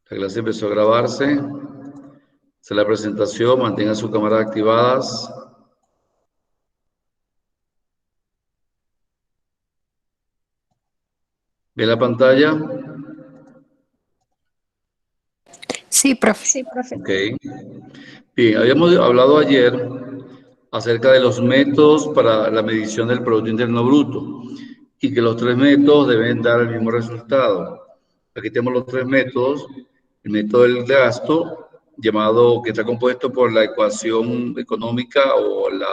La clase empezó a grabarse. Esta es la presentación. Mantengan sus cámaras activadas. ¿Ve la pantalla? Sí, profe. Ok. Bien, habíamos hablado ayer acerca de los métodos para la medición del Producto Interno Bruto y que los tres métodos deben dar el mismo resultado. Aquí tenemos los tres métodos. El método del gasto, que está compuesto por la ecuación económica o la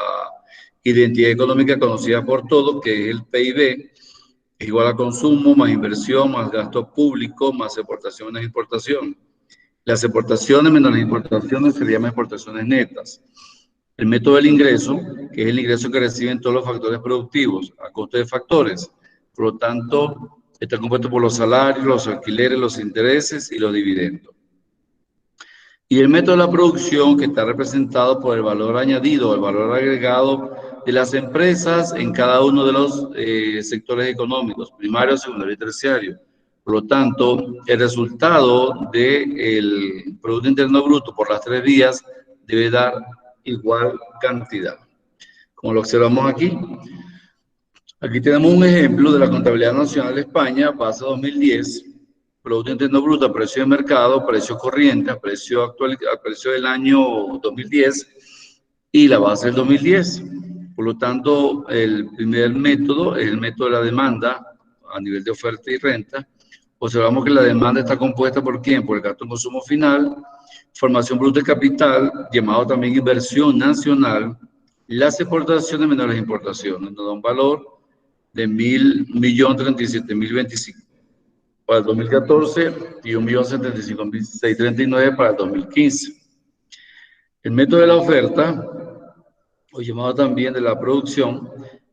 identidad económica conocida por todos, que es el PIB, es igual a consumo más inversión más gasto público más exportación menos importación. Las exportaciones menos las importaciones se llaman exportaciones netas. El método del ingreso, que es el ingreso que reciben todos los factores productivos a coste de factores. Por lo tanto, está compuesto por los salarios, los alquileres, los intereses y los dividendos. Y el método de la producción, que está representado por el valor añadido, el valor agregado de las empresas en cada uno de los sectores económicos, primario, secundario y terciario. Por lo tanto, el resultado del Producto Interno Bruto por las tres vías debe dar igual cantidad. Como lo observamos aquí. Aquí tenemos un ejemplo de la Contabilidad Nacional de España, base 2010, Producto Interno Bruto a precio de mercado, precio corriente, a precio actual, a precio del año 2010 y la base del 2010. Por lo tanto, el primer método es el método de la demanda a nivel de oferta y renta. Observamos que la demanda está compuesta por ¿quién? Por el gasto en consumo final, formación bruta de capital, llamado también inversión nacional, las exportaciones menos las importaciones, nos da un valor de 1.037.025 para el 2014 y 1.075.639 para el 2015. El método de la oferta, o llamado también de la producción,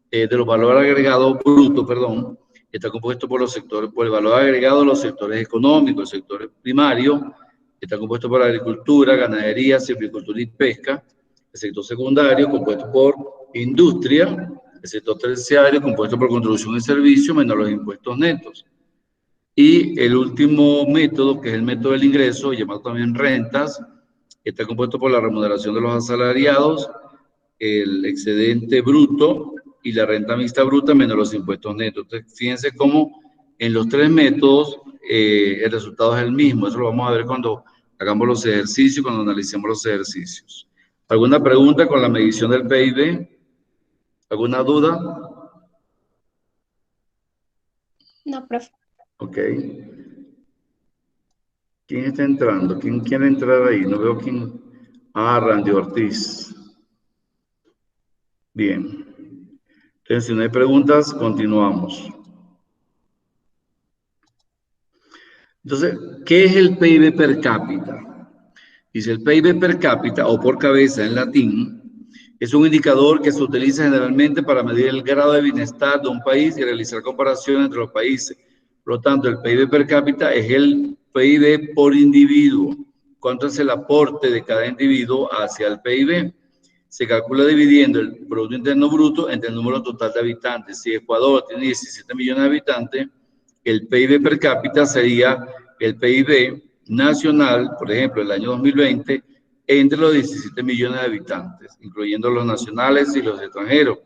de los valores agregados brutos, perdón, está compuesto por los sectores, por el valor agregado de los sectores económicos, el sector primario, está compuesto por la agricultura, ganadería, silvicultura y pesca, el sector secundario, compuesto por industria, el sector terciario, compuesto por contribución y servicio, menos los impuestos netos. Y el último método, que es el método del ingreso, llamado también rentas, está compuesto por la remuneración de los asalariados, el excedente bruto y la renta mixta bruta menos los impuestos netos. Entonces, fíjense cómo en los tres métodos el resultado es el mismo. Eso lo vamos a ver cuando hagamos los ejercicios, cuando analicemos los ejercicios. ¿Alguna pregunta con la medición del PIB? ¿Alguna duda? No, profe. Ok. ¿Quién está entrando? ¿Quién quiere entrar ahí? No veo quién. Ah, Randy Ortiz. Bien. Entonces, si no hay preguntas, continuamos. Entonces, ¿qué es el PIB per cápita? Dice, el PIB per cápita, o por cabeza en latín, es un indicador que se utiliza generalmente para medir el grado de bienestar de un país y realizar comparaciones entre los países. Por lo tanto, el PIB per cápita es el PIB por individuo. ¿Cuánto es el aporte de cada individuo hacia el PIB? Se calcula dividiendo el Producto Interno Bruto entre el número total de habitantes. Si Ecuador tiene 17 millones de habitantes, el PIB per cápita sería el PIB nacional, por ejemplo, el año 2020, entre los 17 millones de habitantes, incluyendo los nacionales y los extranjeros.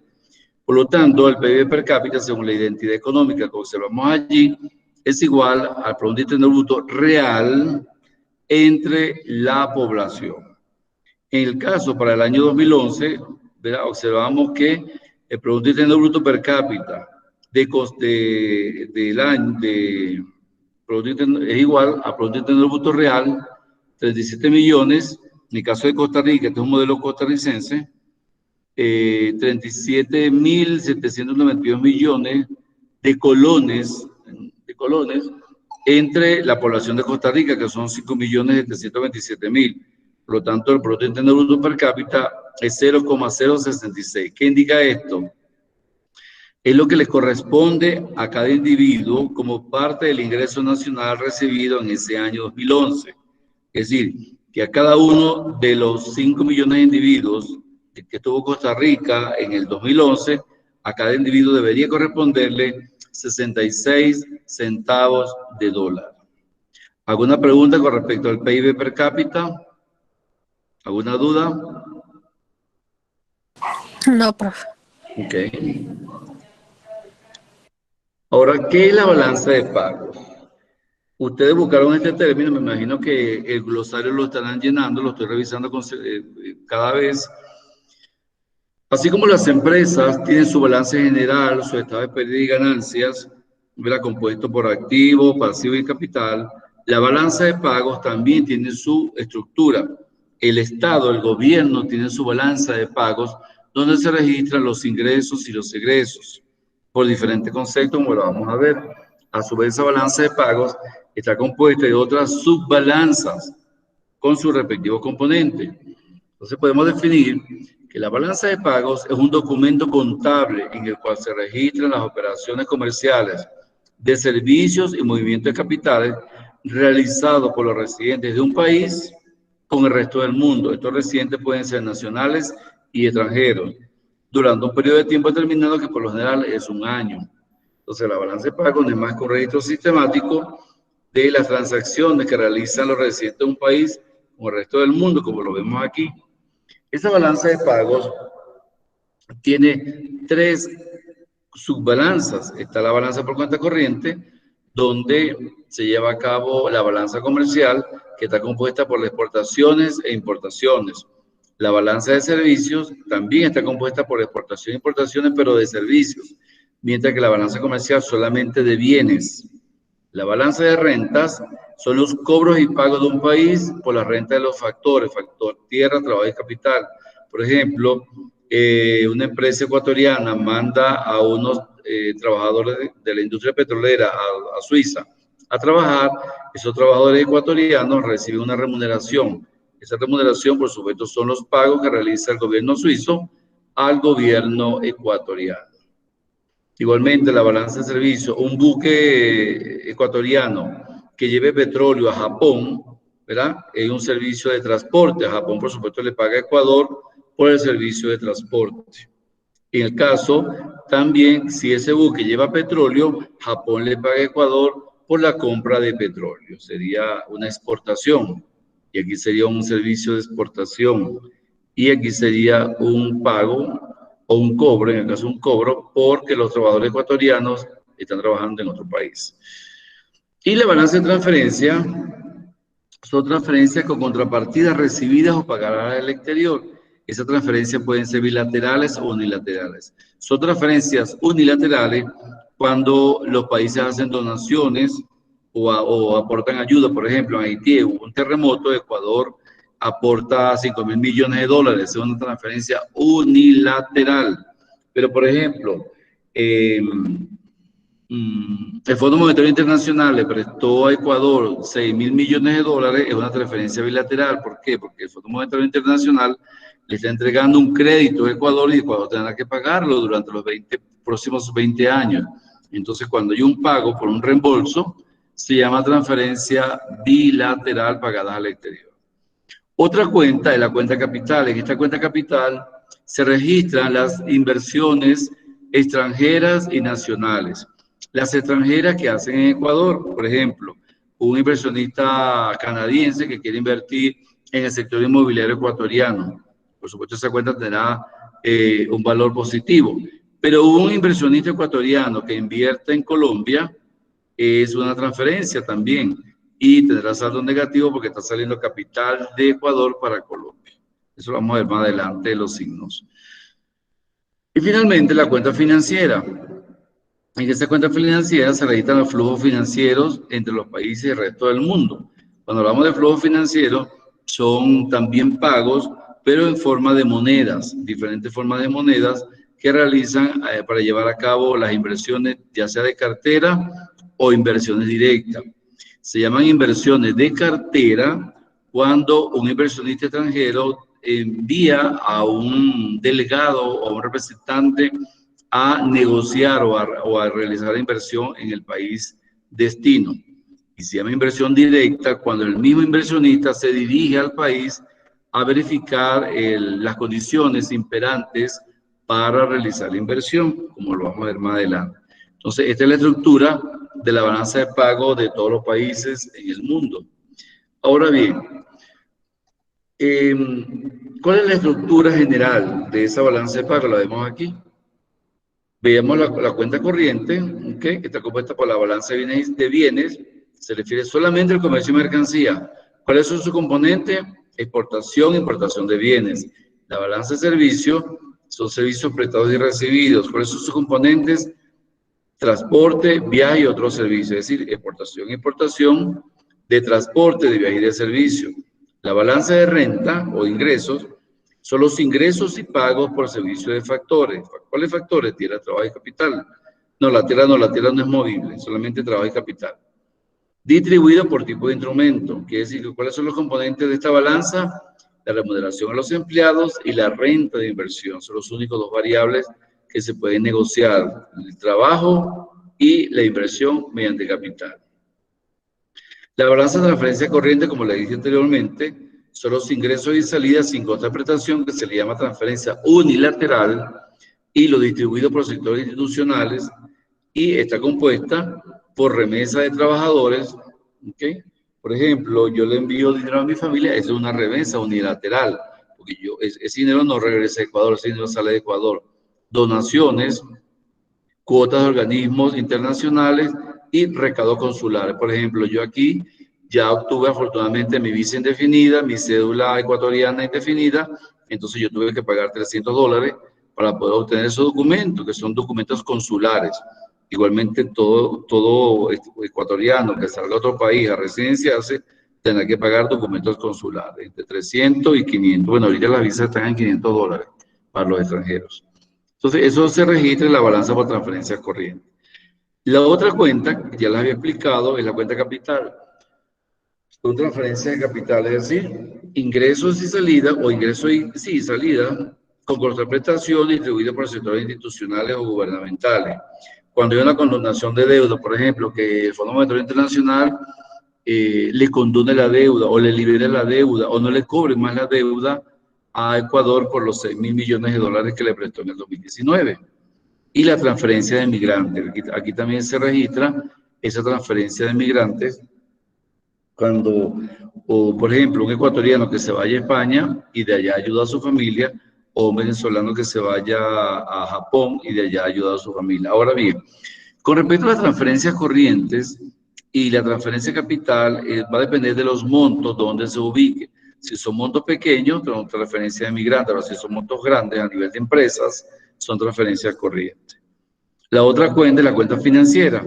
Por lo tanto, el PIB per cápita, según la identidad económica que observamos allí, es igual al Producto Interno Bruto real entre la población. En el caso para el año 2011, ¿verdad? Observamos que el Producto Interno Bruto per cápita del año es igual a Producto Interno Bruto real, 37 millones, en el caso de Costa Rica, este es un modelo costarricense, 37.792 millones de colones entre la población de Costa Rica, que son 5.727.000. Por lo tanto, el Producto Interno Bruto per cápita es 0,066. ¿Qué indica esto? Es lo que le corresponde a cada individuo como parte del ingreso nacional recibido en ese año 2011. Es decir, que a cada uno de los 5 millones de individuos que tuvo Costa Rica en el 2011, a cada individuo debería corresponderle 66 centavos de dólar. ¿Alguna pregunta con respecto al PIB per cápita? ¿Alguna duda? No, profe. Ok. Ahora, ¿qué es la balanza de pagos? Ustedes buscaron este término, me imagino que el glosario lo estarán llenando, lo estoy revisando cada vez. Así como las empresas tienen su balance general, su estado de pérdida y ganancias, ¿verdad? Compuesto por activo, pasivo y capital, la balanza de pagos también tiene su estructura. El Estado, el gobierno, tiene su balanza de pagos donde se registran los ingresos y los egresos por diferentes conceptos, como lo vamos a ver. A su vez, esa balanza de pagos está compuesta de otras subbalanzas con sus respectivos componentes. Entonces podemos definir que la balanza de pagos es un documento contable en el cual se registran las operaciones comerciales de servicios y movimientos de capitales realizados por los residentes de un país con el resto del mundo. Estos residentes pueden ser nacionales y extranjeros durante un periodo de tiempo determinado que por lo general es un año. Entonces la balanza de pagos no es más que un registro sistemático de las transacciones que realizan los residentes de un país con el resto del mundo, como lo vemos aquí. Esa balanza de pagos tiene tres subbalanzas. Está la balanza por cuenta corriente, donde se lleva a cabo la balanza comercial, que está compuesta por las exportaciones e importaciones. La balanza de servicios también está compuesta por exportaciones e importaciones, pero de servicios, mientras que la balanza comercial solamente de bienes. La balanza de rentas son los cobros y pagos de un país por la renta de los factores, factor tierra, trabajo y capital. Por ejemplo, una empresa ecuatoriana manda a unos trabajadores de la industria petrolera a Suiza a trabajar. Esos trabajadores ecuatorianos reciben una remuneración. Esa remuneración, por supuesto, son los pagos que realiza el gobierno suizo al gobierno ecuatoriano. Igualmente, la balanza de servicio, un buque ecuatoriano que lleve petróleo a Japón, ¿verdad? Es un servicio de transporte. A Japón, por supuesto, le paga a Ecuador por el servicio de transporte. En el caso, también, si ese buque lleva petróleo, Japón le paga a Ecuador por la compra de petróleo. Sería una exportación. Y aquí sería un servicio de exportación. Y aquí sería un pago o un cobro, en el caso un cobro, porque los trabajadores ecuatorianos están trabajando en otro país. Y la balanza de transferencia son transferencias con contrapartidas recibidas o pagadas al exterior. Esas transferencias pueden ser bilaterales o unilaterales. Son transferencias unilaterales cuando los países hacen donaciones o aportan ayuda. Por ejemplo, en Haití hubo un terremoto, Ecuador aporta 5.000 millones de dólares. Es una transferencia unilateral. Pero, por ejemplo, el Fondo Monetario Internacional le prestó a Ecuador 6.000 millones de dólares, es una transferencia bilateral. ¿Por qué? Porque el Fondo Monetario Internacional le está entregando un crédito a Ecuador y Ecuador tendrá que pagarlo durante los próximos 20 años. Entonces, cuando hay un pago por un reembolso, se llama transferencia bilateral pagada al exterior. Otra cuenta es la cuenta capital. En esta cuenta capital se registran las inversiones extranjeras y nacionales. Las extranjeras que hacen en Ecuador, por ejemplo, un inversionista canadiense que quiere invertir en el sector inmobiliario ecuatoriano. Por supuesto, esa cuenta tendrá un valor positivo. Pero un inversionista ecuatoriano que invierte en Colombia es una transferencia también y tendrá saldo negativo porque está saliendo capital de Ecuador para Colombia. Eso lo vamos a ver más adelante de los signos. Y finalmente, la cuenta financiera. En esta cuenta financiera se registran los flujos financieros entre los países y el resto del mundo. Cuando hablamos de flujos financieros, son también pagos, pero en forma de monedas, diferentes formas de monedas que realizan para llevar a cabo las inversiones, ya sea de cartera o inversiones directas. Se llaman inversiones de cartera cuando un inversionista extranjero envía a un delegado o a un representante a negociar o a realizar la inversión en el país destino. Y se llama inversión directa cuando el mismo inversionista se dirige al país a verificar las condiciones imperantes para realizar la inversión, como lo vamos a ver más adelante. Entonces, esta es la estructura de la balanza de pago de todos los países en el mundo. Ahora bien, ¿cuál es la estructura general de esa balanza de pago? La vemos aquí. Veamos la cuenta corriente, ¿okay? Que está compuesta por la balanza de bienes, se refiere solamente al comercio y mercancía. ¿Cuáles son sus componentes? Exportación, importación de bienes. La balanza de servicios son servicios prestados y recibidos. ¿Cuáles son sus componentes? Transporte, viaje y otros servicios, es decir, exportación, importación de transporte, de viaje y de servicio. La balanza de renta o ingresos son los ingresos y pagos por servicio de factores. ¿Cuáles factores? Tierra, trabajo y capital. No, la tierra no es movible, solamente trabajo y capital. Distribuido por tipo de instrumento, quiere decir que ¿cuáles son los componentes de esta balanza? La remuneración a los empleados y la renta de inversión. Son los únicos dos variables que se pueden negociar, el trabajo y la inversión mediante capital. La balanza de transferencia corriente, como le dije anteriormente, son los ingresos y salidas sin costo de prestación, que se le llama transferencia unilateral, y lo distribuido por sectores institucionales, y está compuesta por remesa de trabajadores, ¿okay? Por ejemplo, yo le envío dinero a mi familia, eso es una remesa unilateral, porque ese dinero no regresa a Ecuador, ese dinero sale de Ecuador. Donaciones, cuotas de organismos internacionales y recaudos consulares. Por ejemplo, yo aquí ya obtuve afortunadamente mi visa indefinida, mi cédula ecuatoriana indefinida, entonces yo tuve que pagar $300 para poder obtener esos documentos, que son documentos consulares. Igualmente, todo ecuatoriano que salga a otro país a residenciarse tendrá que pagar documentos consulares, entre 300 y 500. Bueno, ahorita las visas están en $500 para los extranjeros. Entonces, eso se registra en la balanza por transferencias corrientes. La otra cuenta, que ya les había explicado, es la cuenta capital. Son transferencias de capital, es decir, ingresos y salida, o ingresos y salida, con contraprestación distribuida por sectores institucionales o gubernamentales. Cuando hay una condonación de deuda, por ejemplo, que el Fondo Monetario Internacional le condone la deuda, o le libere la deuda, o no le cobre más la deuda a Ecuador por los $6.000 millones que le prestó en el 2019. Y la transferencia de migrantes. Aquí también se registra esa transferencia de migrantes cuando, o por ejemplo, un ecuatoriano que se vaya a España y de allá ayuda a su familia, o un venezolano que se vaya a Japón y de allá ayuda a su familia. Ahora bien, con respecto a las transferencias corrientes y la transferencia capital, va a depender de los montos donde se ubique. Si son montos pequeños, son transferencias de migrantes, pero si son montos grandes a nivel de empresas, son transferencias corrientes. La otra cuenta es la cuenta financiera.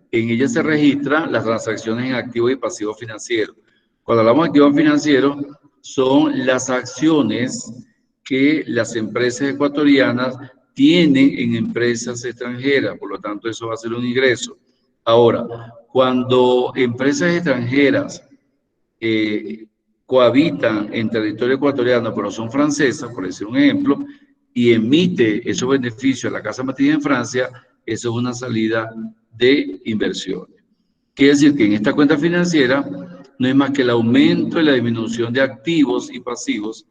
En ella se registran las transacciones en activos y pasivos financieros. Cuando hablamos de activos financieros, son las acciones que las empresas ecuatorianas tienen en empresas extranjeras, por lo tanto eso va a ser un ingreso. Ahora, cuando empresas extranjeras cohabitan en territorio ecuatoriano, pero son francesas, por decir un ejemplo, y emite esos beneficios a la casa matriz en Francia, eso es una salida de inversiones. Quiere decir que en esta cuenta financiera no es más que el aumento y la disminución de activos y pasivos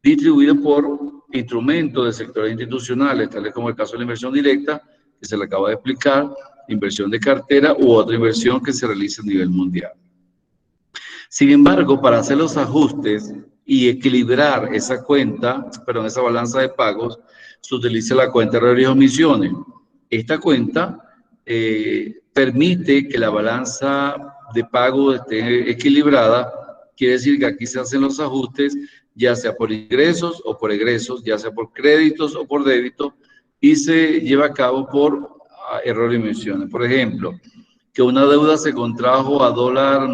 distribuidos por instrumentos de sectores institucionales, tales como el caso de la inversión directa, que se le acaba de explicar, inversión de cartera u otra inversión que se realiza a nivel mundial. Sin embargo, para hacer los ajustes y equilibrar esa cuenta, perdón, esa balanza de pagos, se utiliza la cuenta de errores y omisiones. Esta cuenta permite que la balanza de pago esté equilibrada. Quiere decir que aquí se hacen los ajustes, ya sea por ingresos o por egresos, ya sea por créditos o por débitos, y se lleva a cabo por errores y omisiones. Por ejemplo, que una deuda se contrajo a dólar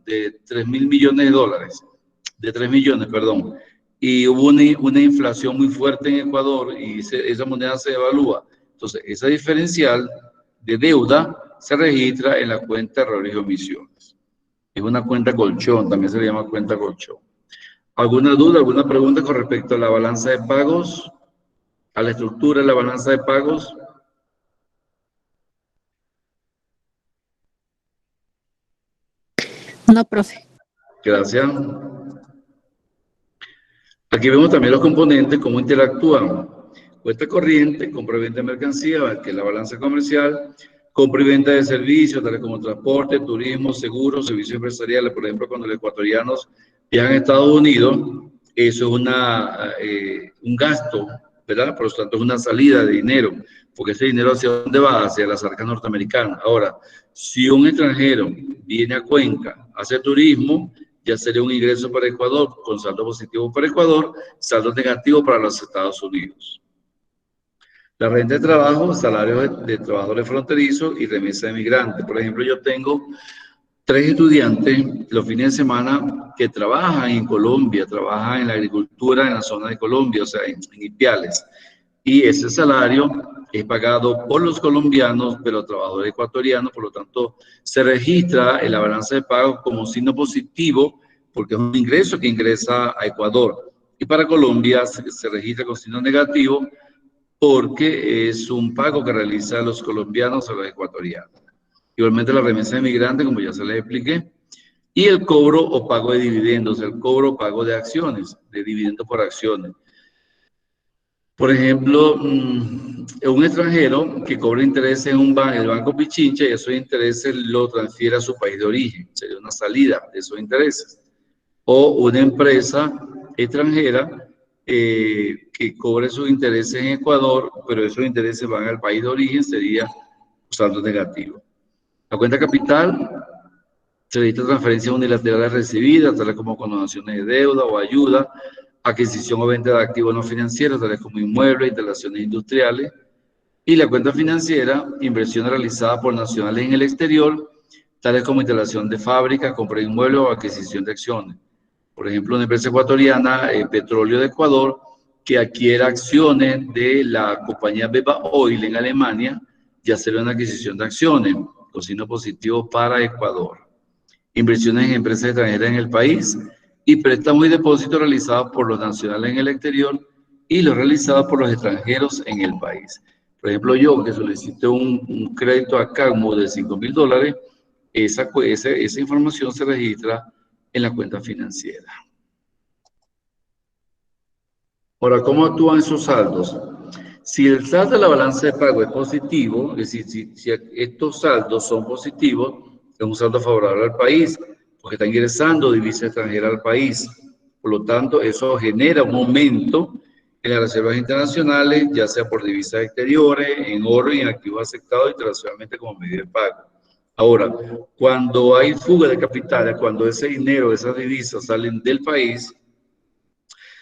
de 3.000 millones de dólares, de 3 millones, perdón, y hubo una inflación muy fuerte en Ecuador y esa moneda se devalúa. Entonces, esa diferencial de deuda se registra en la cuenta de errores y omisiones. Es una cuenta colchón, también se le llama cuenta colchón. ¿Alguna duda, alguna pregunta con respecto a la balanza de pagos? ¿A la estructura de la balanza de pagos? No, profe. Gracias. Aquí vemos también los componentes, cómo interactúan. Cuenta corriente, compra y venta de mercancía, que es la balanza comercial, Compra y venta de servicios, tales como transporte, turismo, seguros, servicios empresariales. Por ejemplo, cuando los ecuatorianos viajan a Estados Unidos, eso es un gasto, ¿verdad? Por lo tanto, es una salida de dinero, porque ese dinero hacia dónde va, hacia las arcas norteamericanas. Ahora, si un extranjero viene a Cuenca a hacer turismo, ya sería un ingreso para Ecuador, con saldo positivo para Ecuador, saldo negativo para los Estados Unidos. La renta de trabajo, salarios de trabajadores fronterizos y remesa de migrantes. Por ejemplo, yo tengo 3 estudiantes los fines de semana que trabajan en Colombia, trabajan en la agricultura en la zona de Colombia, o sea, en Ipiales. Y ese salario es pagado por los colombianos, pero trabajadores ecuatorianos, por lo tanto, se registra en la balanza de pagos como signo positivo, porque es un ingreso que ingresa a Ecuador. Y para Colombia se registra con signo negativo, porque es un pago que realizan los colombianos a los ecuatorianos. Igualmente la remesa de migrantes, como ya se les expliqué, y el cobro o pago de dividendos, el cobro o pago de acciones, de dividendos por acciones. Por ejemplo, un extranjero que cobra intereses en el Banco Pichincha, y esos intereses lo transfiere a su país de origen, sería una salida de esos intereses. O una empresa extranjera que cobre sus intereses en Ecuador, pero esos intereses van al país de origen, sería un saldo negativo. La cuenta capital se registra transferencias unilaterales recibidas, tales como condonaciones de deuda o ayuda, adquisición o venta de activos no financieros, tales como inmuebles, instalaciones industriales. Y la cuenta financiera, inversiones realizadas por nacionales en el exterior, tales como instalación de fábricas, compra de inmuebles o adquisición de acciones. Por ejemplo, una empresa ecuatoriana, Petróleo de Ecuador, que adquiere acciones de la compañía Beba Oil en Alemania, ya será una adquisición de acciones, con signo positivo para Ecuador. Inversiones en empresas extranjeras en el país y préstamos y depósitos realizados por los nacionales en el exterior y los realizados por los extranjeros en el país. Por ejemplo, yo que solicité un crédito acá como de $5,000, esa información se registra en la cuenta financiera. Ahora, ¿cómo actúan esos saldos? Si el saldo de la balanza de pago es positivo, es decir, si estos saldos son positivos, es un saldo favorable al país, porque está ingresando divisa extranjera al país. Por lo tanto, eso genera un aumento en las reservas internacionales, ya sea por divisas exteriores, en oro y en activos aceptados internacionalmente como medio de pago. Ahora, cuando hay fuga de capitales, cuando ese dinero, esas divisas salen del país,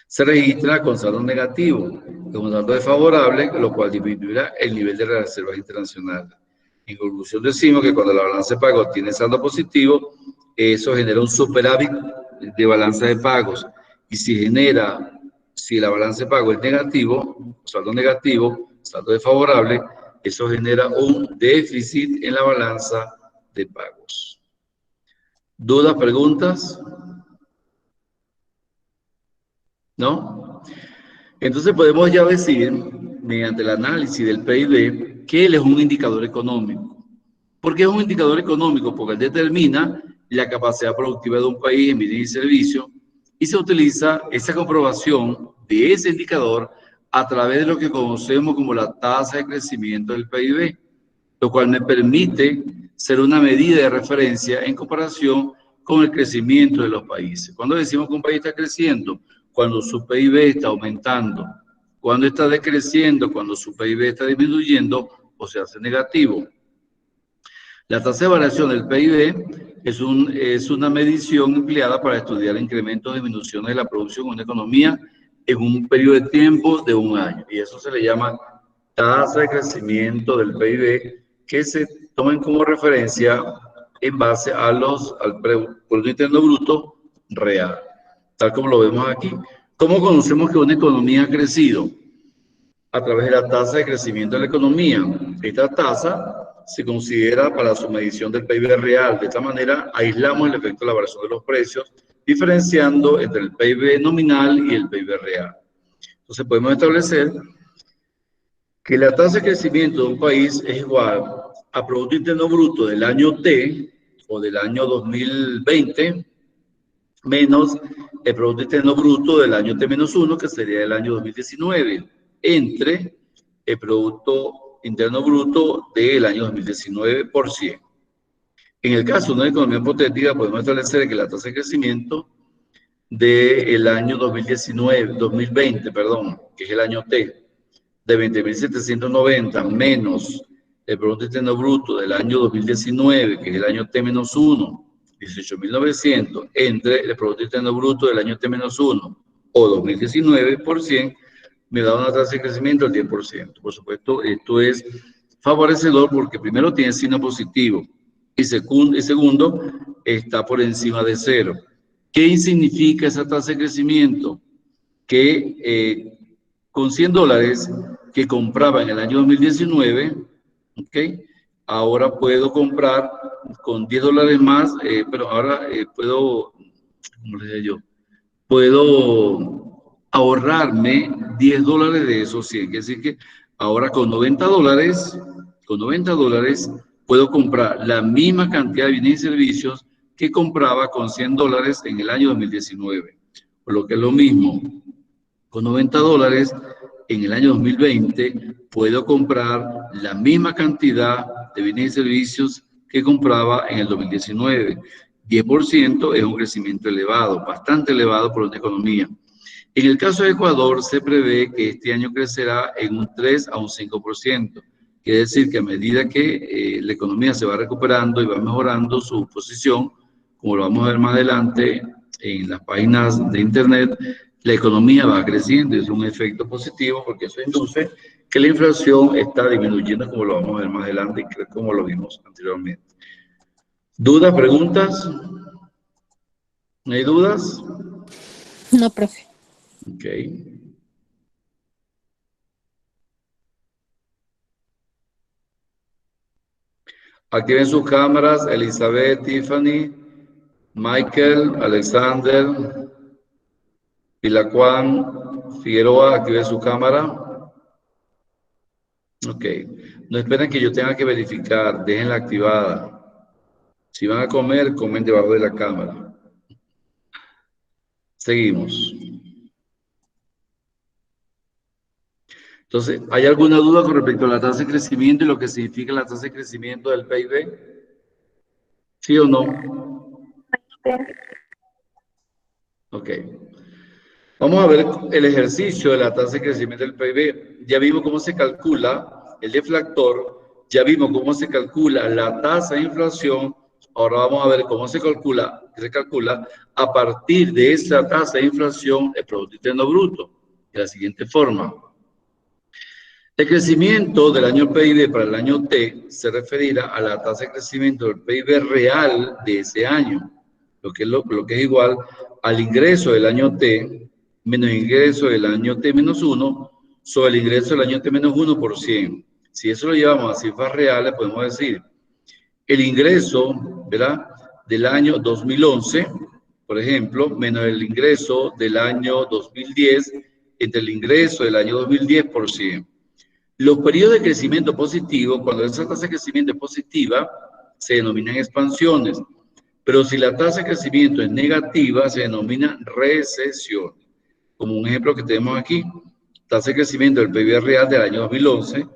se registra con saldo negativo, con un saldo desfavorable, lo cual disminuirá el nivel de reservas internacionales. En conclusión, decimos que cuando la balanza de pagos tiene saldo positivo, eso genera un superávit de balanza de pagos. Y si la balanza de pagos es negativo, saldo desfavorable, eso genera un déficit en la balanza de pagos. ¿Dudas, preguntas? ¿No? Entonces podemos ya decir, mediante el análisis del PIB, que él es un indicador económico. ¿Por qué es un indicador económico? Porque él determina la capacidad productiva de un país en bienes y servicios y se utiliza esa comprobación de ese indicador a través de lo que conocemos como la tasa de crecimiento del PIB, lo cual me permite ser una medida de referencia en comparación con el crecimiento de los países. Cuando decimos que un país está creciendo, cuando su PIB está aumentando, cuando está decreciendo, cuando su PIB está disminuyendo o se hace negativo. La tasa de variación del PIB es una medición empleada para estudiar incrementos o disminuciones de la producción de una economía en un periodo de tiempo de un año. Y eso se le llama tasa de crecimiento del PIB, que se tomen como referencia en base al Producto Interno Bruto real, tal como lo vemos aquí. ¿Cómo conocemos que una economía ha crecido? A través de la tasa de crecimiento de la economía. Esta tasa se considera para su medición del PIB real. De esta manera, aislamos el efecto de la variación de los precios, diferenciando entre el PIB nominal y el PIB real. Entonces, podemos establecer que la tasa de crecimiento de un país es igual a Producto Interno Bruto del año T o del año 2020 menos el Producto Interno Bruto del año T-1, que sería el año 2019, entre el Producto Interno Bruto del año 2019 por 100. En el caso de una economía hipotética, podemos establecer que la tasa de crecimiento del año 2020, perdón, que es el año T, de 20.790 menos el Producto Interno Bruto del año 2019, que es el año T-1, 18.900, entre el Producto Interno Bruto del año T-1 o 2019 por 100, me da una tasa de crecimiento del 10%. Por supuesto, esto es favorecedor porque primero tiene signo positivo y segundo, está por encima de cero. ¿Qué significa esa tasa de crecimiento? Que con $100 que compraba en el año 2019, ¿ok? Ahora puedo comprar con $10 más, pero ahora puedo, ¿cómo le diría yo? Puedo ahorrarme $10 de esos 100. Quiere decir que ahora con $90 puedo comprar la misma cantidad de bienes y servicios que compraba con $100 en el año 2019. Por lo que es lo mismo, con $90 en el año 2020 puedo comprar la misma cantidad de bienes y servicios que compraba en el 2019. 10% es un crecimiento elevado, bastante elevado por una economía. En el caso de Ecuador, se prevé que este año crecerá en un 3 a un 5%. Quiere decir que a medida que la economía se va recuperando y va mejorando su posición, como lo vamos a ver más adelante en las páginas de Internet, la economía va creciendo. Es un efecto positivo porque eso induce que la inflación está disminuyendo, como lo vamos a ver más adelante y como lo vimos anteriormente. ¿Dudas, preguntas? ¿No hay dudas? No, profe. Ok. Activen sus cámaras, Elizabeth, Tiffany, Michael, Alexander, Pilacuán, Figueroa, activen su cámara. Ok. No esperen que yo tenga que verificar, déjenla activada. Si van a comer, comen debajo de la cámara. Seguimos. Entonces, ¿hay alguna duda con respecto a la tasa de crecimiento y lo que significa la tasa de crecimiento del PIB? ¿Sí o no? Ok. Vamos a ver el ejercicio de la tasa de crecimiento del PIB. Ya vimos cómo se calcula el deflactor, ya vimos cómo se calcula la tasa de inflación. Ahora vamos a ver cómo se calcula a partir de esa tasa de inflación el Producto Interno Bruto, de la siguiente forma. El crecimiento del año PIB para el año T se referirá a la tasa de crecimiento del PIB real de ese año, lo que es igual al ingreso del año T menos el ingreso del año T-1 sobre el ingreso del año T-1 por 100. Si eso lo llevamos a cifras reales, podemos decir el ingreso, ¿verdad?, del año 2011, por ejemplo, menos el ingreso del año 2010, entre el ingreso del año 2010 por 100. Los periodos de crecimiento positivo, cuando esa tasa de crecimiento es positiva, se denominan expansiones, pero si la tasa de crecimiento es negativa, se denomina recesión. Como un ejemplo que tenemos aquí, tasa de crecimiento del PIB real del año 2011,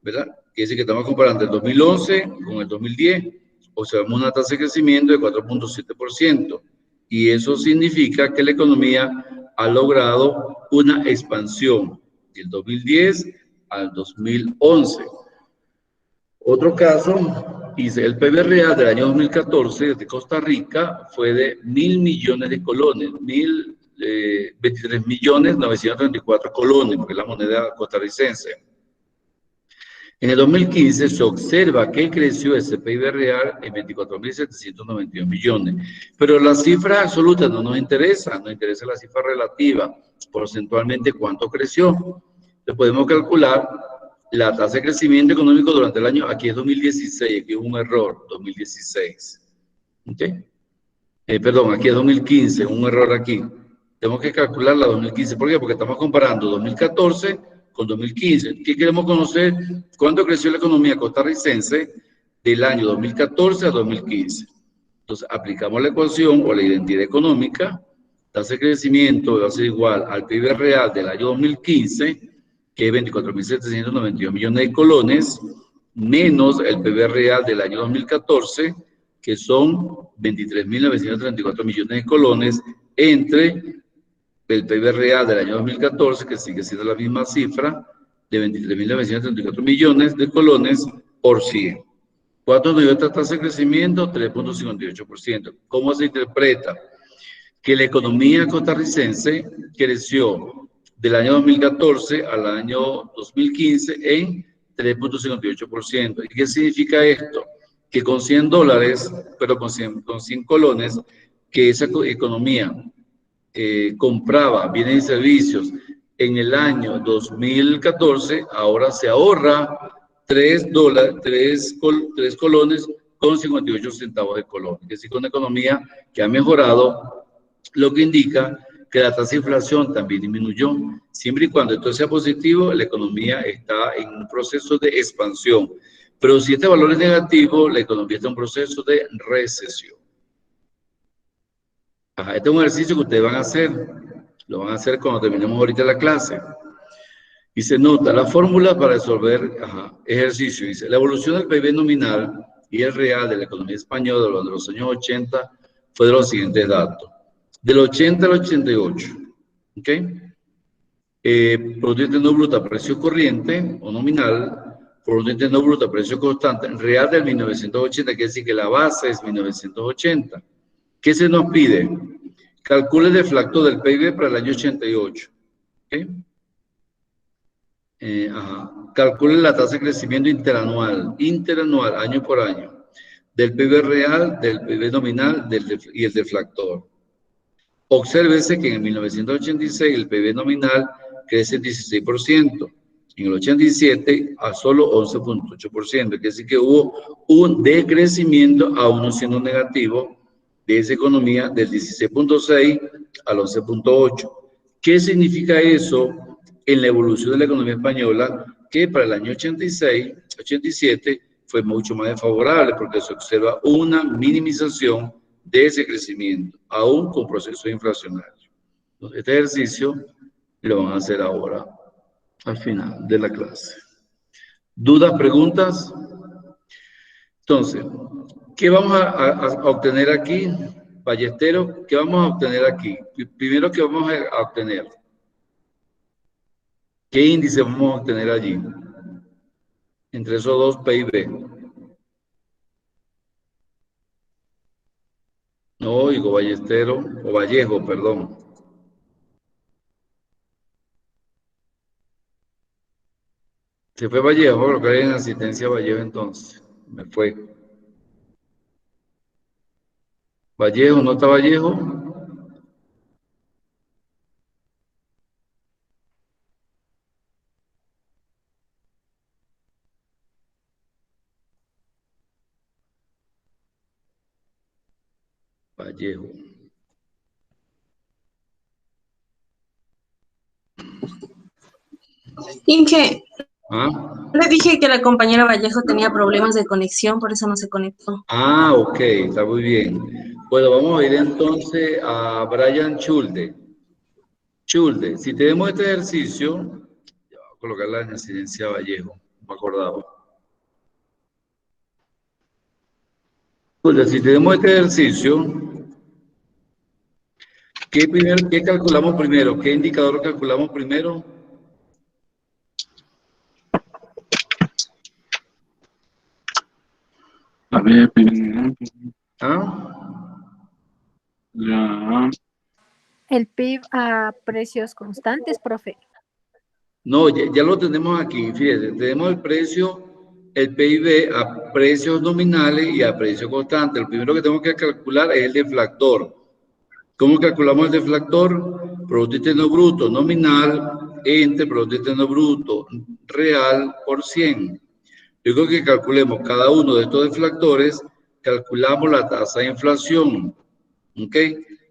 ¿verdad? Quiere decir que estamos comparando el 2011 con el 2010, observamos una tasa de crecimiento de 4.7%, y eso significa que la economía ha logrado una expansión del 2010 al 2011. Otro caso, dice, el PIB real del año 2014 de Costa Rica fue de 1.000 millones de colones, 23.934 colones, porque es la moneda costarricense. En el 2015 se observa que creció ese PIB real en 24.791 millones, pero la cifra absoluta no nos interesa, nos interesa la cifra relativa, porcentualmente cuánto creció. Entonces podemos calcular la tasa de crecimiento económico durante el año, aquí es 2016, aquí es un error, 2016. ¿Okay? Perdón, aquí es 2015, un error aquí. Tenemos que calcular la 2015. ¿Por qué? Porque estamos comparando 2014 con 2015. ¿Qué queremos conocer? ¿Cuánto creció la economía costarricense del año 2014 a 2015? Entonces, aplicamos la ecuación o la identidad económica. Tasa de crecimiento va a ser igual al PIB real del año 2015, que es 24.792 millones de colones, menos el PIB real del año 2014, que son 23.934 millones de colones, entre el PIB real del año 2014, que sigue siendo la misma cifra, de 23.934 millones de colones por 100. ¿Cuánto nos dio esta tasa de crecimiento? 3.58%. ¿Cómo se interpreta? Que la economía costarricense creció del año 2014 al año 2015 en 3.58%. ¿Y qué significa esto? Que con 100 dólares, pero con 100 colones, que esa economía compraba bienes y servicios en el año 2014, ahora se ahorra 3 colones con 58 centavos de colón. Es decir, con una economía que ha mejorado, lo que indica que la tasa de inflación también disminuyó. Siempre y cuando esto sea positivo, la economía está en un proceso de expansión. Pero si este valor es negativo, la economía está en un proceso de recesión. Ajá, este es un ejercicio que ustedes van a hacer. Lo van a hacer cuando terminemos ahorita la clase. Y se nota la fórmula para resolver ejercicio. Dice, la evolución del PIB nominal y el real de la economía española durante los años 80 fue de los siguientes datos. Del 80 al 88, ¿ok? Producto Interno Bruto a precio corriente o nominal, Producto Interno Bruto a precio constante, real del 1980, quiere decir que la base es 1980. ¿Qué se nos pide? Calcule el deflacto del PIB para el año 88. ¿Okay? Calcule la tasa de crecimiento interanual, año por año, del PIB real, del PIB nominal y el deflactor. Obsérvese que en el 1986 el PIB nominal crece en 16%, en el 87 a solo 11.8%, es decir que hubo un decrecimiento, aún no siendo negativo, de esa economía del 16.6 al 11.8. ¿Qué significa eso en la evolución de la economía española? Que para el año 86, 87 fue mucho más desfavorable porque se observa una minimización de ese crecimiento, aún con procesos inflacionarios. Entonces, este ejercicio lo van a hacer ahora, al final de la clase. ¿Dudas, preguntas? Entonces, ¿qué vamos a obtener aquí, Ballesteros? ¿Qué vamos a obtener aquí? Primero, ¿qué vamos a obtener? ¿Qué índice vamos a obtener allí? Entre esos dos PIB. No oigo, Ballestero, o Vallejo, perdón. Se fue Vallejo, creo que hay en asistencia Vallejo entonces. Me fue. Vallejo, ¿no está Vallejo? Vallejo. Inge, ¿Ah? le dije que la compañera Vallejo tenía problemas de conexión, por eso no se conectó. Ah, ok, está muy bien. Bueno, vamos a ir entonces a Brian Chulde. Chulde, si tenemos este ejercicio, ya voy a colocarla en asistencia Vallejo, no me acordaba. Chulde, si tenemos este ejercicio, ¿qué calculamos primero? ¿Qué indicador calculamos primero? A ver, ¿Ah? ya. El PIB a precios constantes, profe. No, ya lo tenemos aquí, fíjense, tenemos el precio, el PIB a precios nominales y a precio constante. Lo primero que tenemos que calcular es el deflactor. ¿Cómo calculamos el deflactor? Producto Interno Bruto nominal entre Producto Interno Bruto real por 100. Luego que calculemos cada uno de estos deflactores, calculamos la tasa de inflación. ¿Ok?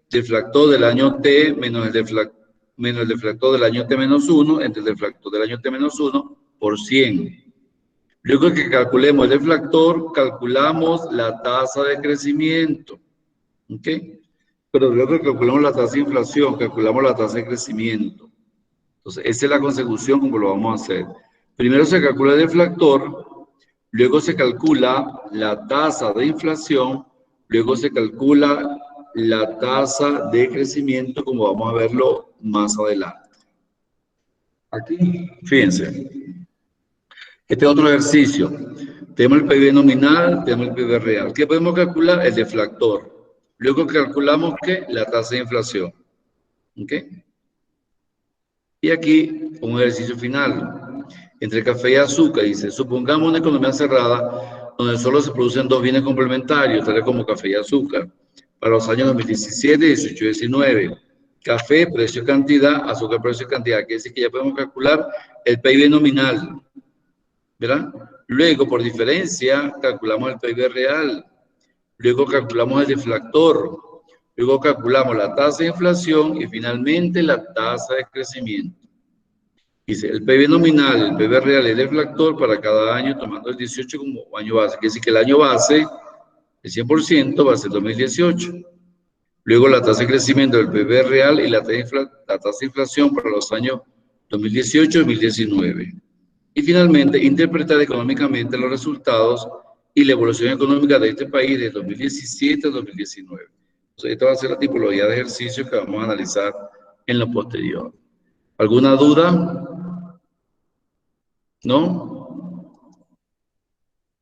Deflactor del año T menos el deflactor del año T-1 entre el deflactor del año T-1 por 100. Luego que calculemos el deflactor, calculamos la tasa de crecimiento. ¿Ok? Pero luego que calculamos la tasa de inflación, calculamos la tasa de crecimiento. Entonces, esa es la consecución como lo vamos a hacer. Primero se calcula el deflactor, luego se calcula la tasa de inflación, luego se calcula la tasa de crecimiento, como vamos a verlo más adelante. Aquí, fíjense, este es otro ejercicio. Tenemos el PIB nominal, tenemos el PIB real. ¿Qué podemos calcular? El deflactor. Luego calculamos ¿qué? La tasa de inflación. ¿Ok? Y aquí, un ejercicio final. Entre café y azúcar, dice, supongamos una economía cerrada donde solo se producen dos bienes complementarios, tales como café y azúcar, para los años 2017, 18 y 19. Café, precio y cantidad, azúcar, precio y cantidad. Quiere decir que ya podemos calcular el PIB nominal, ¿verdad? Luego, por diferencia, calculamos el PIB real. Luego calculamos el deflactor. Luego calculamos la tasa de inflación y finalmente la tasa de crecimiento. Dice, el PIB nominal, el PIB real y el deflactor para cada año, tomando el 18 como año base. Quiere decir que el año base, el 100%, va a ser 2018. Luego la tasa de crecimiento del PIB real y la tasa de inflación para los años 2018 y 2019. Y finalmente, interpretar económicamente los resultados y la evolución económica de este país de 2017 a 2019. Entonces, esta va a ser la tipología de ejercicios que vamos a analizar en lo posterior. ¿Alguna duda? ¿No?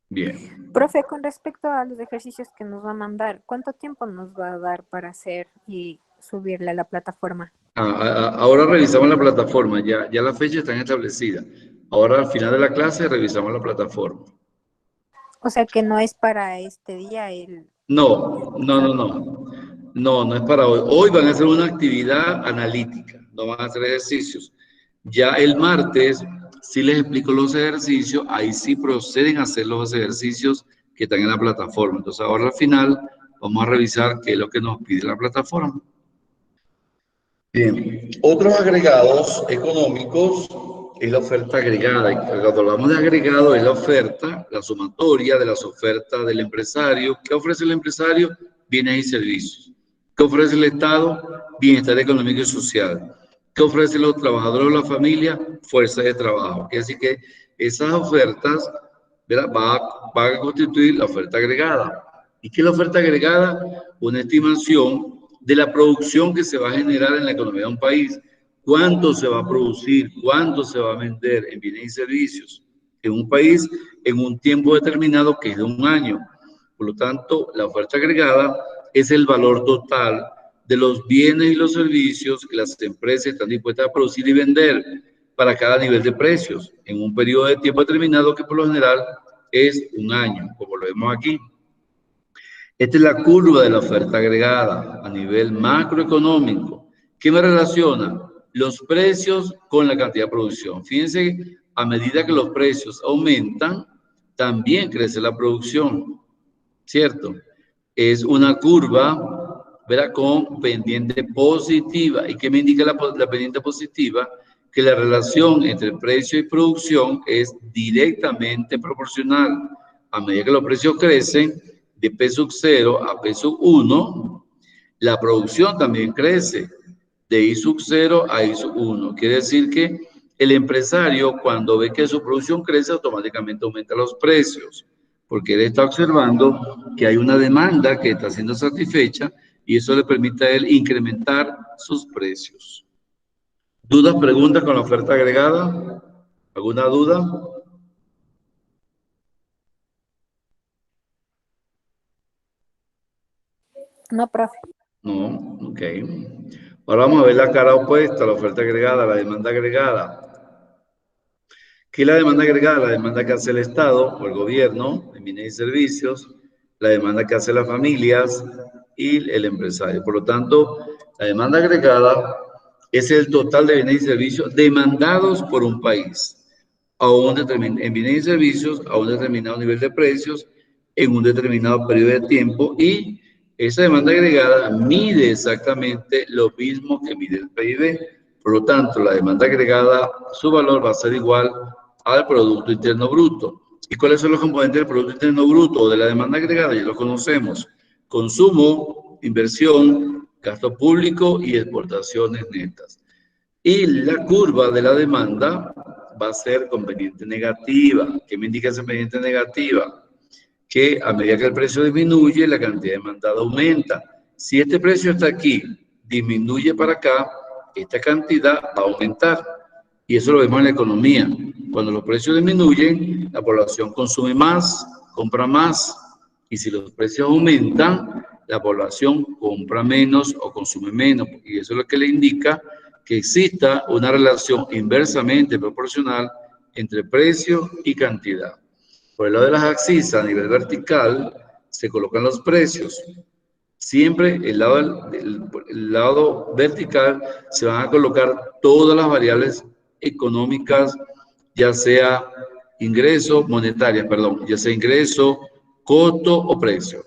Bien. Profe, con respecto a los ejercicios que nos va a mandar, ¿cuánto tiempo nos va a dar para hacer y subirle a la plataforma? Ahora revisamos la plataforma, ya las fechas están establecidas. Ahora al final de la clase revisamos la plataforma. O sea que no es para este día el... No es para hoy. Hoy van a hacer una actividad analítica, no van a hacer ejercicios. Ya el martes sí les explico los ejercicios, ahí sí proceden a hacer los ejercicios que están en la plataforma. Entonces ahora al final vamos a revisar qué es lo que nos pide la plataforma. Bien, otros agregados económicos es la oferta agregada. Y cuando hablamos de agregado es la oferta, la sumatoria de las ofertas del empresario. ¿Qué ofrece el empresario? Bienes y servicios. ¿Qué ofrece el Estado? Bienestar económico y social. ¿Qué ofrecen los trabajadores o la familia? Fuerza de trabajo. Quiere decir que esas ofertas, ¿verdad? van a constituir la oferta agregada. ¿Y qué es la oferta agregada? Una estimación de la producción que se va a generar en la economía de un país. ¿Cuánto se va a producir? ¿Cuánto se va a vender en bienes y servicios en un país en un tiempo determinado que es de un año? Por lo tanto, la oferta agregada es el valor total de los bienes y los servicios que las empresas están dispuestas a producir y vender para cada nivel de precios en un periodo de tiempo determinado que por lo general es un año, como lo vemos aquí. Esta es la curva de la oferta agregada a nivel macroeconómico. ¿Qué me relaciona? Los precios con la cantidad de producción. Fíjense, a medida que los precios aumentan, también crece la producción, ¿cierto? Es una curva, ¿verdad? Con pendiente positiva. ¿Y qué me indica la pendiente positiva? Que la relación entre precio y producción es directamente proporcional. A medida que los precios crecen, de P0 a P1, la producción también crece de I0 a I1. Quiere decir que el empresario, cuando ve que su producción crece, automáticamente aumenta los precios, porque él está observando que hay una demanda que está siendo satisfecha y eso le permite a él incrementar sus precios. ¿Dudas, preguntas con la oferta agregada? ¿Alguna duda? No, profe. No, ok. Ahora vamos a ver la cara opuesta, la oferta agregada, la demanda agregada. ¿Qué es la demanda agregada? La demanda que hace el Estado o el gobierno en bienes y servicios, la demanda que hace las familias y el empresario. Por lo tanto, la demanda agregada es el total de bienes y servicios demandados por un país en bienes y servicios a un determinado nivel de precios en un determinado periodo de tiempo, y esa demanda agregada mide exactamente lo mismo que mide el PIB. Por lo tanto, la demanda agregada, su valor va a ser igual al Producto Interno Bruto. ¿Y cuáles son los componentes del Producto Interno Bruto o de la demanda agregada? Ya lo conocemos: consumo, inversión, gasto público y exportaciones netas. Y la curva de la demanda va a ser con pendiente negativa. ¿Qué me indica esa pendiente negativa? Que a medida que el precio disminuye, la cantidad demandada aumenta. Si este precio está aquí, disminuye para acá, esta cantidad va a aumentar. Y eso lo vemos en la economía. Cuando los precios disminuyen, la población consume más, compra más. Y si los precios aumentan, la población compra menos o consume menos. Y eso es lo que le indica que exista una relación inversamente proporcional entre precio y cantidad. Por el lado de las axis, a nivel vertical, se colocan los precios. Siempre el lado vertical se van a colocar todas las variables económicas, ya sea ya sea ingreso, costo o precio.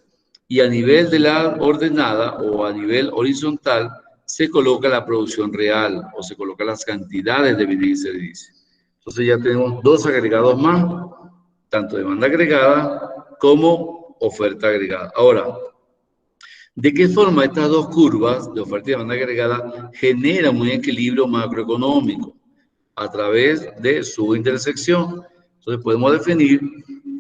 Y a nivel de la ordenada o a nivel horizontal se coloca la producción real o se colocan las cantidades de bienes y servicios. Entonces ya tenemos dos agregados más, tanto demanda agregada como oferta agregada. Ahora, ¿de qué forma estas dos curvas de oferta y demanda agregada generan un equilibrio macroeconómico? A través de su intersección. Entonces podemos definir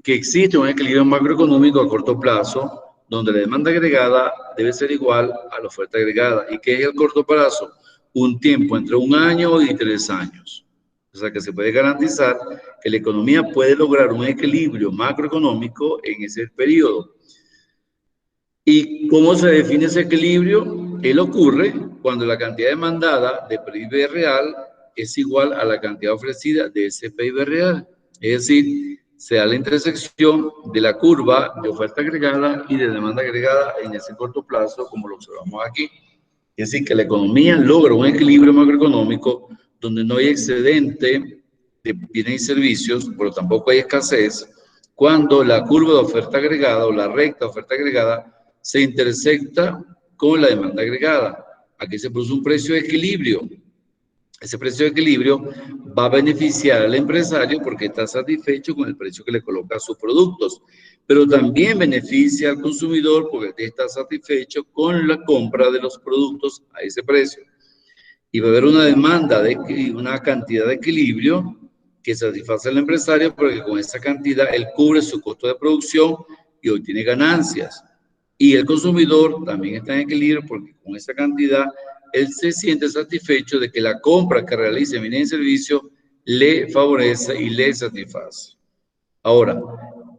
que existe un equilibrio macroeconómico a corto plazo, donde la demanda agregada debe ser igual a la oferta agregada. ¿Y qué es el corto plazo? Un tiempo entre 1 año y 3 años. O sea que se puede garantizar que la economía puede lograr un equilibrio macroeconómico en ese periodo. ¿Y cómo se define ese equilibrio? Él ocurre cuando la cantidad demandada de PIB real es igual a la cantidad ofrecida de ese PIB real. Es decir, se da la intersección de la curva de oferta agregada y de demanda agregada en ese corto plazo, como lo observamos aquí. Es decir, que la economía logra un equilibrio macroeconómico donde no hay excedente de bienes y servicios, pero tampoco hay escasez, cuando la curva de oferta agregada o la recta de oferta agregada se intersecta con la demanda agregada. Aquí se produce un precio de equilibrio. Ese precio de equilibrio va a beneficiar al empresario porque está satisfecho con el precio que le coloca a sus productos, pero también beneficia al consumidor porque está satisfecho con la compra de los productos a ese precio. Y va a haber una demanda, una cantidad de equilibrio que satisface al empresario porque con esa cantidad él cubre su costo de producción y obtiene ganancias. Y el consumidor también está en equilibrio porque con esa cantidad él se siente satisfecho de que la compra que realice en bienes y servicios le favorece y le satisface. Ahora,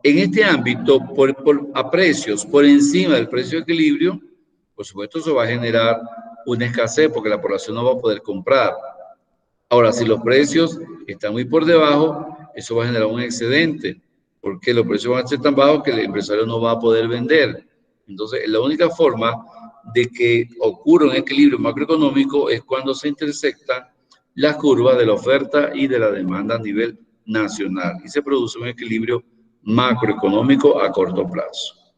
en este ámbito, a precios por encima del precio de equilibrio, por supuesto eso va a generar una escasez porque la población no va a poder comprar. Ahora, si los precios están muy por debajo, eso va a generar un excedente porque los precios van a ser tan bajos que el empresario no va a poder vender. Entonces, la única forma de que ocurra un equilibrio macroeconómico es cuando se intersectan las curvas de la oferta y de la demanda a nivel nacional y se produce un equilibrio macroeconómico a corto plazo.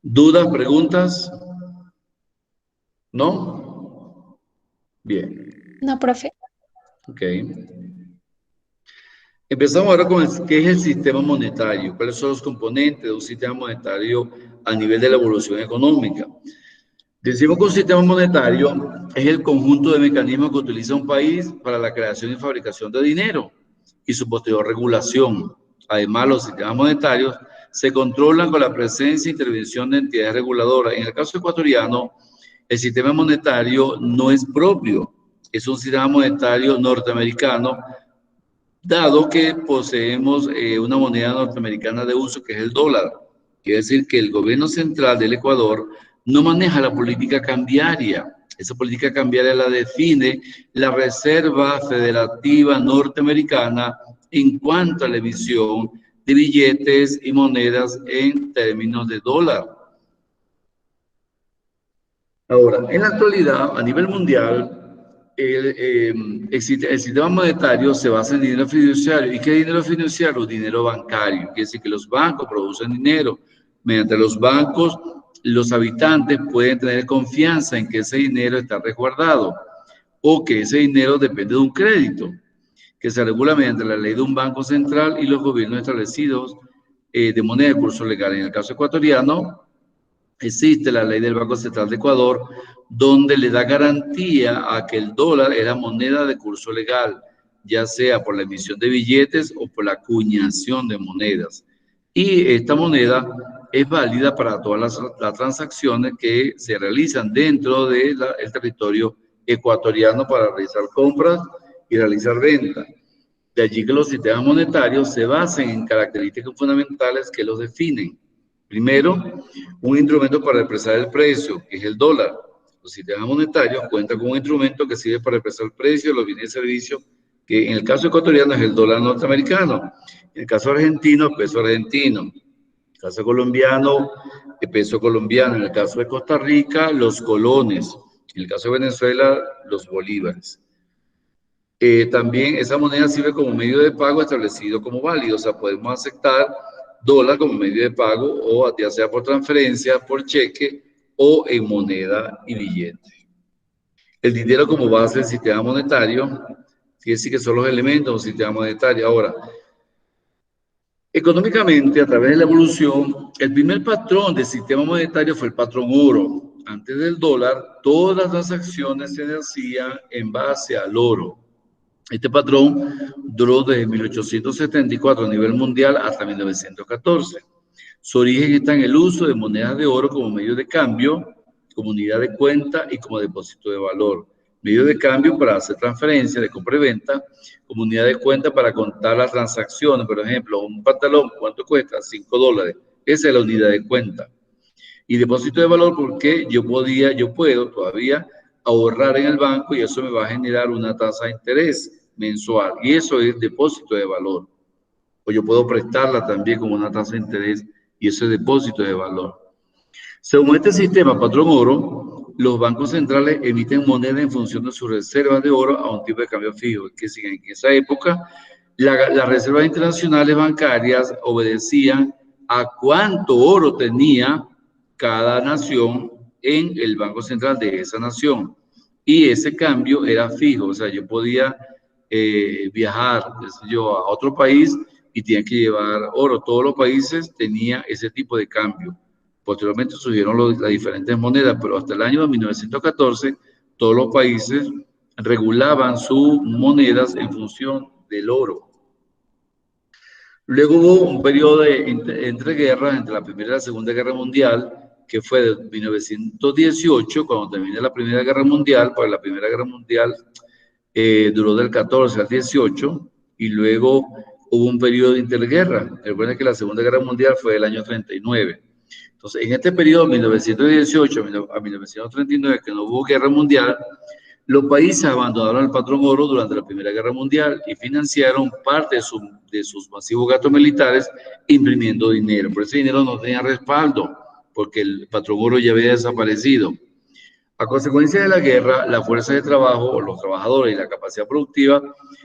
¿Dudas, preguntas? ¿No? Bien. No, profe. Ok. Empezamos ahora con qué es el sistema monetario, cuáles son los componentes de un sistema monetario a nivel de la evolución económica. Decimos que un sistema monetario es el conjunto de mecanismos que utiliza un país para la creación y fabricación de dinero y su posterior regulación. Además, los sistemas monetarios se controlan con la presencia e intervención de entidades reguladoras. En el caso ecuatoriano, el sistema monetario no es propio, es un sistema monetario norteamericano, dado que poseemos una moneda norteamericana de uso que es el dólar. Quiere decir que el gobierno central del Ecuador no maneja la política cambiaria. Esa política cambiaria la define la Reserva Federativa Norteamericana en cuanto a la emisión de billetes y monedas en términos de dólar. Ahora, en la actualidad, a nivel mundial, el sistema monetario se basa en dinero fiduciario. ¿Y qué dinero fiduciario? Dinero bancario. Quiere decir que los bancos producen dinero. Mediante los bancos, los habitantes pueden tener confianza en que ese dinero está resguardado o que ese dinero depende de un crédito que se regula mediante la ley de un banco central y los gobiernos establecidos de moneda de curso legal. En el caso ecuatoriano, existe la ley del Banco Central de Ecuador, donde le da garantía a que el dólar es la moneda de curso legal, ya sea por la emisión de billetes o por la acuñación de monedas. Y esta moneda es válida para todas las transacciones que se realizan dentro del territorio ecuatoriano para realizar compras y realizar ventas. De allí que los sistemas monetarios se basen en características fundamentales que los definen. Primero, un instrumento para expresar el precio, que es el dólar. Los sistemas monetarios cuentan con un instrumento que sirve para expresar el precio de los bienes y servicios, que en el caso ecuatoriano es el dólar norteamericano, en el caso argentino, el peso argentino, en el caso colombiano, el peso colombiano, en el caso de Costa Rica, los colones, en el caso de Venezuela, los bolívares. También esa moneda sirve como medio de pago establecido como válido, o sea, podemos aceptar dólar como medio de pago o ya sea por transferencia, por cheque o en moneda y billete. El dinero como base del sistema monetario, quiere decir que son los elementos de un sistema monetario. Ahora, económicamente, a través de la evolución, el primer patrón del sistema monetario fue el patrón oro. Antes del dólar, todas las transacciones se hacían en base al oro. Este patrón duró desde 1874 a nivel mundial hasta 1914. Su origen está en el uso de monedas de oro como medio de cambio, como unidad de cuenta y como depósito de valor. Medio de cambio para hacer transferencias de compra y venta, como unidad de cuenta para contar las transacciones. Por ejemplo, un pantalón, ¿cuánto cuesta? $5. Esa es la unidad de cuenta. Y depósito de valor porque yo puedo todavía ahorrar en el banco y eso me va a generar una tasa de interés mensual. Y eso es depósito de valor. O yo puedo prestarla también como una tasa de interés y eso es depósito de valor. Según este sistema patrón oro, los bancos centrales emiten moneda en función de sus reservas de oro a un tipo de cambio fijo. Que en esa época las reservas internacionales bancarias obedecían a cuánto oro tenía cada nación en el Banco Central de esa nación. Y ese cambio era fijo, o sea, yo podía viajar a otro país y tenía que llevar oro. Todos los países tenían ese tipo de cambio. Posteriormente surgieron las diferentes monedas, pero hasta el año 1914 todos los países regulaban sus monedas en función del oro. Luego hubo un periodo entre guerras, entre la Primera y la Segunda Guerra Mundial, que fue de 1918, cuando terminó la Primera Guerra Mundial, porque la Primera Guerra Mundial duró del 14 al 18, y luego hubo un periodo de interguerra. Recuerden que la Segunda Guerra Mundial fue el año 39. Entonces, en este periodo, 1918 a 1939, que no hubo guerra mundial, los países abandonaron el patrón oro durante la Primera Guerra Mundial y financiaron parte de sus masivos gastos militares imprimiendo dinero. Por ese dinero no tenía respaldo, porque el patrón oro ya había desaparecido. A consecuencia de la guerra, la fuerza de trabajo, los trabajadores y la capacidad productiva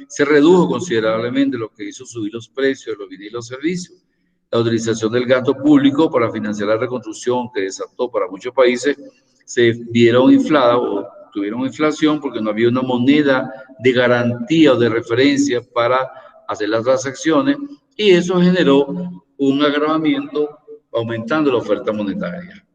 se redujo considerablemente, lo que hizo subir los precios de los bienes y los servicios. La utilización del gasto público para financiar la reconstrucción que desató para muchos países se vieron infladas o tuvieron inflación porque no había una moneda de garantía o de referencia para hacer las transacciones y eso generó un agravamiento aumentando la oferta monetaria.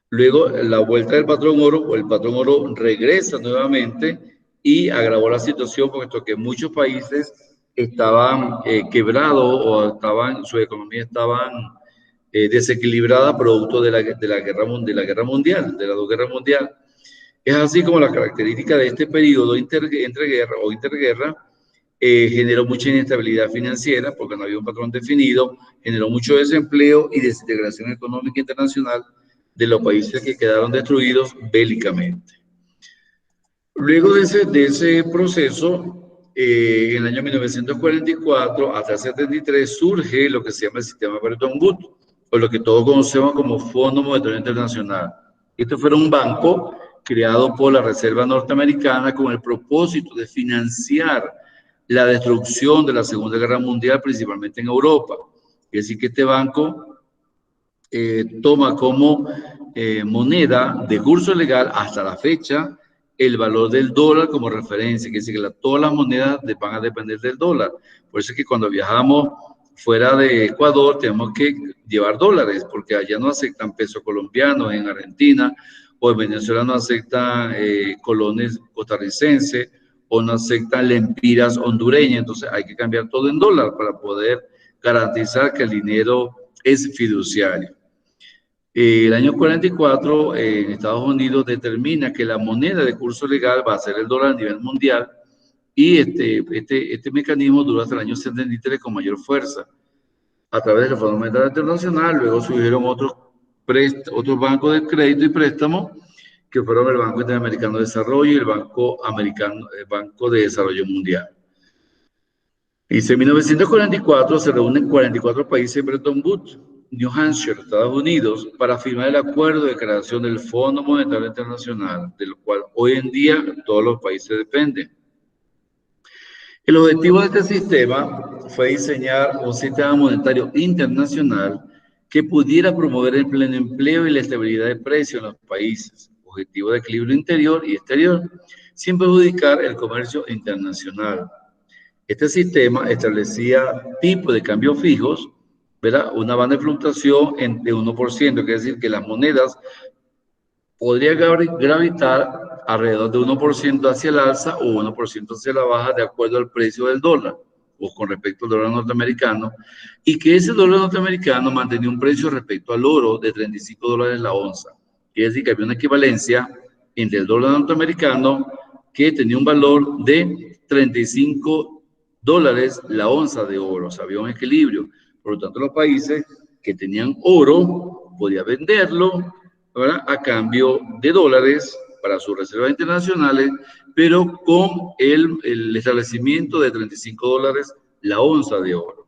Luego, la vuelta del patrón oro, o el patrón oro regresa nuevamente y agravó la situación, puesto que muchos países estaban quebrados o su economía estaban desequilibrada producto de la guerra mundial, de las dos guerras mundiales. Es así como la característica de este periodo interguerra generó mucha inestabilidad financiera porque no había un patrón definido, generó mucho desempleo y desintegración económica internacional de los países que quedaron destruidos bélicamente. Luego de ese proceso, en el año 1944 hasta el 73 surge lo que se llama el sistema Bretton Woods, o lo que todos conocemos como Fondo Monetario Internacional. Este fue un banco creado por la Reserva Norteamericana con el propósito de financiar la destrucción de la Segunda Guerra Mundial, principalmente en Europa. Es decir, que este banco toma como moneda de curso legal hasta la fecha el valor del dólar como referencia, que es decir, que todas las monedas van a depender del dólar. Por eso es que cuando viajamos fuera de Ecuador tenemos que llevar dólares, porque allá no aceptan pesos colombianos en Argentina, o en Venezuela no aceptan colones costarricenses, o no aceptan lempiras hondureñas, entonces hay que cambiar todo en dólar para poder garantizar que el dinero es fiduciario. El año 44 en Estados Unidos determina que la moneda de curso legal va a ser el dólar a nivel mundial, y este mecanismo duró hasta el año 73 con mayor fuerza a través del Fondo Monetario Internacional. Luego surgieron otros bancos de crédito y préstamo, que fueron el Banco Interamericano de Desarrollo y el Banco de Desarrollo Mundial. Dice, en 1944 se reúnen 44 países en Bretton Woods, New Hampshire, Estados Unidos, para firmar el acuerdo de creación del Fondo Monetario Internacional, del cual hoy en día todos los países dependen. El objetivo de este sistema fue diseñar un sistema monetario internacional que pudiera promover el pleno empleo y la estabilidad de precios en los países, objetivo de equilibrio interior y exterior, sin perjudicar el comercio internacional. Este sistema establecía tipos de cambio fijos, ¿verdad? Una banda de fluctuación de 1%, quiere decir que las monedas podrían gravitar alrededor de 1% hacia el alza o 1% hacia la baja de acuerdo al precio del dólar o con respecto al dólar norteamericano, y que ese dólar norteamericano mantenía un precio respecto al oro de $35 la onza. Quiere decir que había una equivalencia entre el dólar norteamericano, que tenía un valor de $35 la onza de oro, o sea, había un equilibrio. Por lo tanto, los países que tenían oro podían venderlo, ¿verdad?, a cambio de dólares para sus reservas internacionales, pero con el establecimiento de $35 la onza de oro.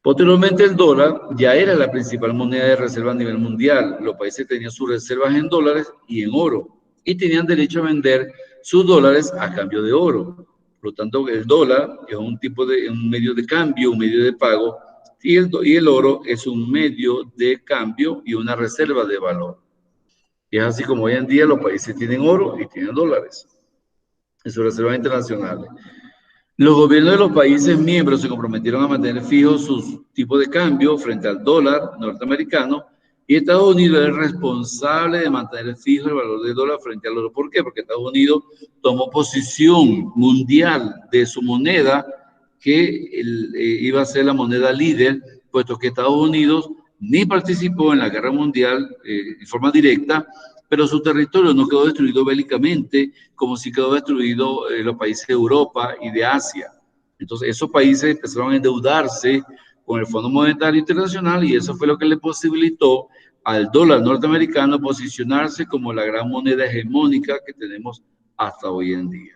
Posteriormente, el dólar ya era la principal moneda de reserva a nivel mundial. Los países tenían sus reservas en dólares y en oro, y tenían derecho a vender sus dólares a cambio de oro. Por lo tanto, el dólar es un medio de cambio, un medio de pago, y el oro es un medio de cambio y una reserva de valor. Y es así como hoy en día los países tienen oro y tienen dólares en sus reservas internacionales. Los gobiernos de los países miembros se comprometieron a mantener fijos sus tipos de cambio frente al dólar norteamericano, y Estados Unidos es responsable de mantener fijo el valor del dólar frente al oro. ¿Por qué? Porque Estados Unidos tomó posición mundial de su moneda, que iba a ser la moneda líder, puesto que Estados Unidos ni participó en la guerra mundial de forma directa, pero su territorio no quedó destruido bélicamente, como sí quedó destruido los países de Europa y de Asia. Entonces, esos países empezaron a endeudarse con el Fondo Monetario Internacional, y eso fue lo que le posibilitó al dólar norteamericano posicionarse como la gran moneda hegemónica que tenemos hasta hoy en día.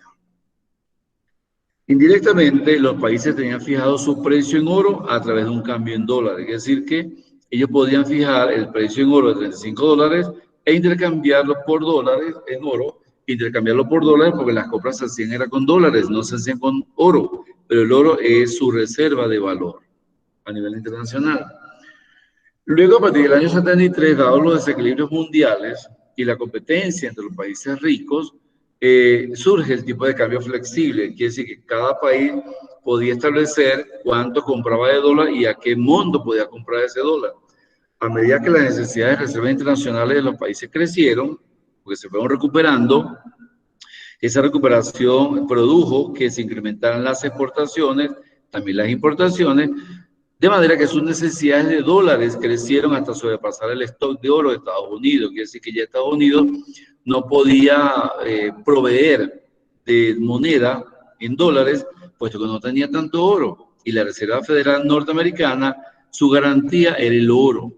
Indirectamente, los países tenían fijado su precio en oro a través de un cambio en dólares, es decir, que ellos podían fijar el precio en oro de $35 e intercambiarlo por dólares en oro, intercambiarlo por dólares, porque las compras se hacían era con dólares, no se hacían con oro, pero el oro es su reserva de valor a nivel internacional. Luego, a partir del año 73, dados los desequilibrios mundiales y la competencia entre los países ricos, surge el tipo de cambio flexible. Quiere decir que cada país podía establecer cuánto compraba de dólar y a qué monto podía comprar ese dólar. A medida que las necesidades de reservas internacionales de los países crecieron, porque se fueron recuperando, esa recuperación produjo que se incrementaran las exportaciones, también las importaciones, de manera que sus necesidades de dólares crecieron hasta sobrepasar el stock de oro de Estados Unidos. Quiere decir que ya Estados Unidos no podía proveer de moneda en dólares, puesto que no tenía tanto oro. Y la Reserva Federal Norteamericana, su garantía era el oro.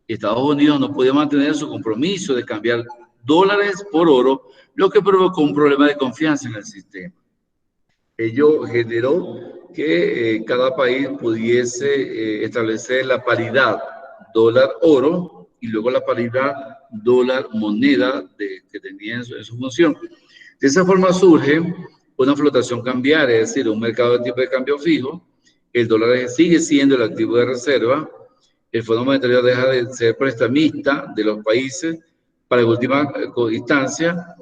Estados Unidos no podía mantener su compromiso de cambiar dólares por oro, lo que provocó un problema de confianza en el sistema. Ello generó que cada país pudiese establecer la paridad dólar-oro y luego la paridad dólar-moneda que tenía en su función. De esa forma surge una flotación cambiaria, es decir, un mercado de tipo de cambio fijo. El dólar sigue siendo el activo de reserva. El Fondo Monetario deja de ser prestamista de los países para, en última instancia,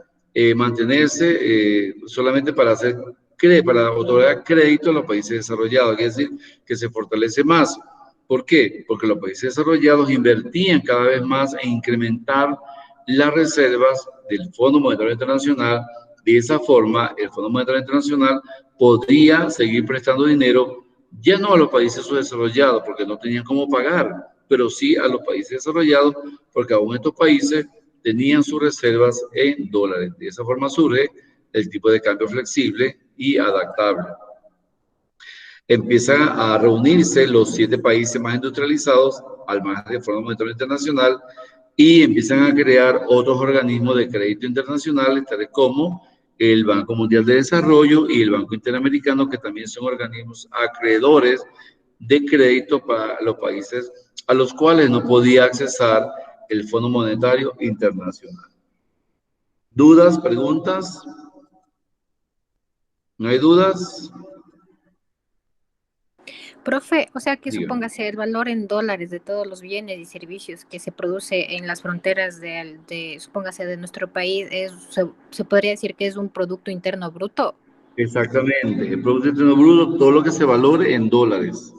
mantenerse solamente para hacer para otorgar crédito a los países desarrollados, es decir, que se fortalece más. ¿Por qué? Porque los países desarrollados invertían cada vez más en incrementar las reservas del Fondo Monetario Internacional. De esa forma, el Fondo Monetario Internacional podría seguir prestando dinero ya no a los países subdesarrollados porque no tenían cómo pagar, pero sí a los países desarrollados porque aún estos países tenían sus reservas en dólares. De esa forma surge el tipo de cambio flexible y adaptable. Empiezan a reunirse los 7 países más industrializados al margen del Fondo Monetario Internacional y empiezan a crear otros organismos de crédito internacionales, tales como el Banco Mundial de Desarrollo y el Banco Interamericano, que también son organismos acreedores de crédito para los países a los cuales no podía accesar el Fondo Monetario Internacional. ¿Dudas, preguntas? ¿No hay dudas? Profe, o sea que Dígame. supóngase el valor en dólares de todos los bienes y servicios que se produce en las fronteras supóngase de nuestro país, se podría decir que es un Producto Interno Bruto. Exactamente. El Producto Interno Bruto, todo lo que se valore en dólares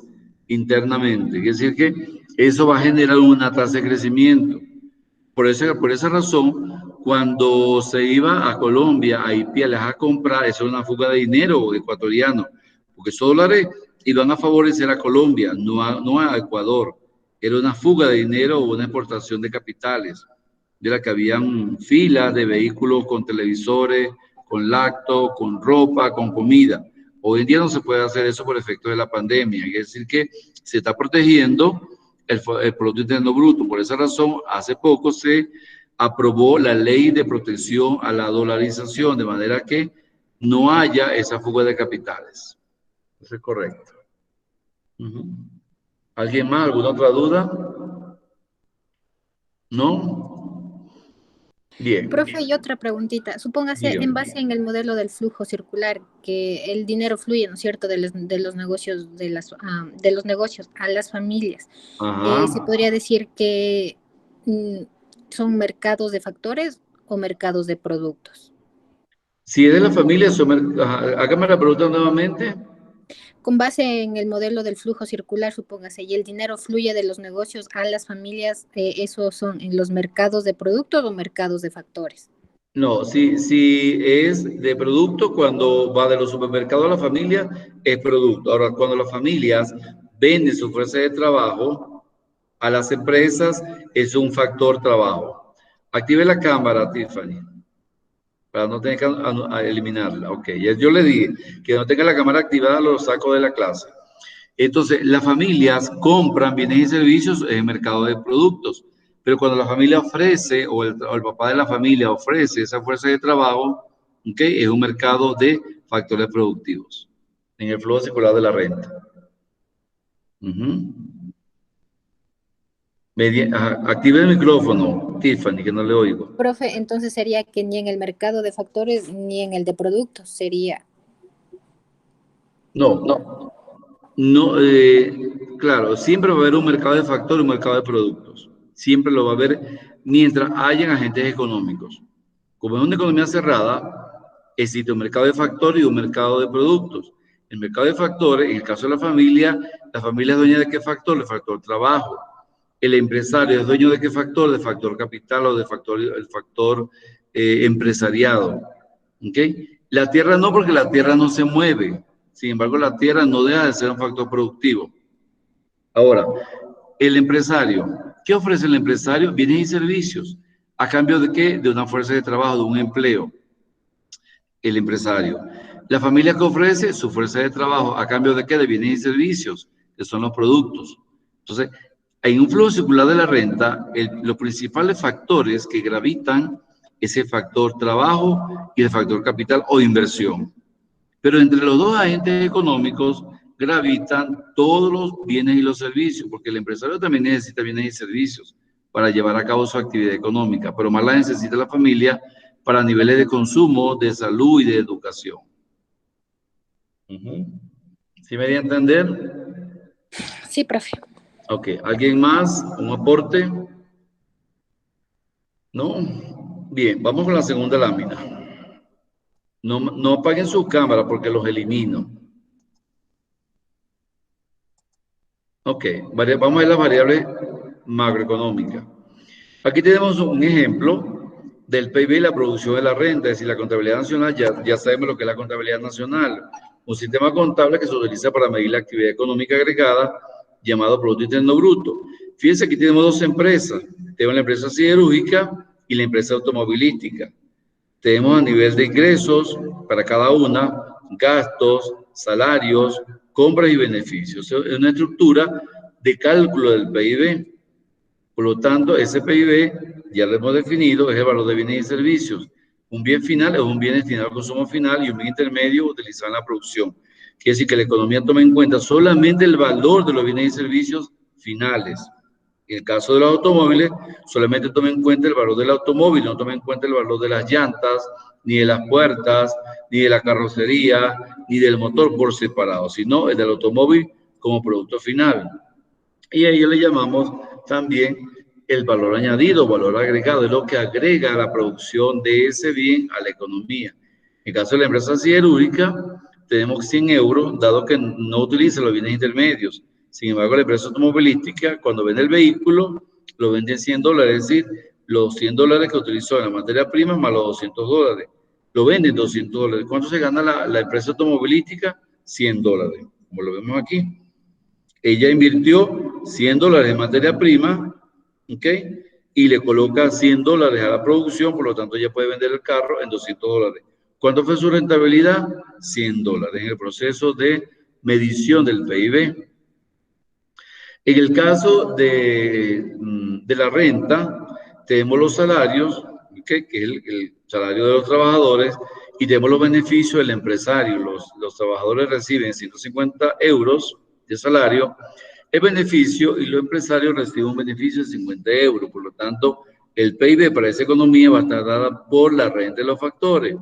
internamente. Es decir, que eso va a generar una tasa de crecimiento. Por esa razón, cuando se iba a Colombia, a Ipiales a comprar, eso era una fuga de dinero ecuatoriano, porque esos dólares iban a favorecer a Colombia, no a Ecuador. Era una fuga de dinero o una exportación de capitales, de la que habían filas de vehículos con televisores, con lácteos, con ropa, con comida. Hoy en día no se puede hacer eso por efecto de la pandemia, es decir, que se está protegiendo el Producto Interno Bruto. Por esa razón, hace poco se aprobó la ley de protección a la dolarización, de manera que no haya esa fuga de capitales. Eso es correcto. ¿Alguien más? ¿Alguna otra duda? ¿No? Bien. Profe, y otra preguntita. Supóngase, Dígame. en base en el modelo del flujo circular, que el dinero fluye, ¿no es cierto?, de los negocios, de los negocios a las familias. Ajá. Se podría decir que son mercados de factores o mercados de productos. Si es de la familia, hágame la pregunta nuevamente. Con base en el modelo del flujo circular, supóngase, y el dinero fluye de los negocios a las familias, ¿esos son en los mercados de productos o mercados de factores? No, si es de producto, cuando va de los supermercados a la familia, es producto. Ahora, cuando las familias venden su fuerza de trabajo a las empresas, es un factor trabajo. Active la cámara, Tiffany, para no tener que eliminarla. Ok, yo le dije que no tenga la cámara activada, lo saco de la clase. Entonces, las familias compran bienes y servicios en el mercado de productos, pero cuando la familia ofrece o el papá de la familia ofrece esa fuerza de trabajo, ¿okay? Es un mercado de factores productivos en el flujo circular de la renta. Active el micrófono, Tiffany, que no le oigo. Profe, entonces sería que ni en el mercado de factores ni en el de productos sería. No, claro, siempre va a haber un mercado de factores y un mercado de productos. Siempre lo va a haber mientras hayan agentes económicos. Como es una economía cerrada, existe un mercado de factores y un mercado de productos. El mercado de factores, en el caso de la familia es dueña de qué factor? De factor trabajo. El empresario es dueño de qué factor? De factor capital o de el factor empresariado. ¿Okay? La tierra no, porque la tierra no se mueve. Sin embargo, la tierra no deja de ser un factor productivo. Ahora, el empresario, ¿qué ofrece el empresario? Bienes y servicios. ¿A cambio de qué? De una fuerza de trabajo, de un empleo. El empresario. La familia que ofrece su fuerza de trabajo, ¿a cambio de qué? De bienes y servicios, que son los productos. Entonces, en un flujo circular de la renta, los principales factores que gravitan es el factor trabajo y el factor capital o inversión. Pero entre los dos agentes económicos gravitan todos los bienes y los servicios, porque el empresario también necesita bienes y servicios para llevar a cabo su actividad económica, pero más la necesita la familia para niveles de consumo, de salud y de educación. ¿Sí me di a entender? Sí, profe. Ok, ¿alguien más? ¿Un aporte? ¿No? Bien, vamos con la segunda lámina. No apaguen sus cámaras porque los elimino. Ok, vamos a ver las variables macroeconómicas. Aquí tenemos un ejemplo del PIB y la producción de la renta, es decir, la contabilidad nacional, ya sabemos lo que es la contabilidad nacional, un sistema contable que se utiliza para medir la actividad económica agregada llamado Producto Interno Bruto. Fíjense, aquí tenemos dos empresas, tenemos la empresa siderúrgica y la empresa automovilística. Tenemos a nivel de ingresos para cada una, gastos, salarios, compras y beneficios. Es una estructura de cálculo del PIB. Por lo tanto, ese PIB, ya lo hemos definido, es el valor de bienes y servicios. Un bien final es un bien destinado al consumo final y un bien intermedio utilizado en la producción. Quiere decir que la economía toma en cuenta solamente el valor de los bienes y servicios finales. En el caso de los automóviles, solamente toma en cuenta el valor del automóvil, no toma en cuenta el valor de las llantas, ni de las puertas, ni de la carrocería, ni del motor por separado, sino el del automóvil como producto final. Y a ello le llamamos también el valor añadido, valor agregado, es lo que agrega a la producción de ese bien a la economía. En el caso de la empresa siderúrgica, tenemos 100 euros, dado que no utiliza los bienes intermedios. Sin embargo, la empresa automovilística, cuando vende el vehículo, lo vende en 100 dólares, es decir, los 100 dólares que utilizó en la materia prima más los 200 dólares. Lo vende en 200 dólares. ¿Cuánto se gana la empresa automovilística? 100 dólares, como lo vemos aquí. Ella invirtió 100 dólares en materia prima, ¿ok? Y le coloca 100 dólares a la producción, por lo tanto ella puede vender el carro en 200 dólares. ¿Cuánto fue su rentabilidad? 100 dólares en el proceso de medición del PIB. En el caso de la renta, tenemos los salarios, ¿okay? Que es el salario de los trabajadores, y tenemos los beneficios del empresario. Los trabajadores reciben 150 euros de salario, el beneficio, y los empresarios reciben un beneficio de 50 euros. Por lo tanto, el PIB para esa economía va a estar dada por la renta de los factores.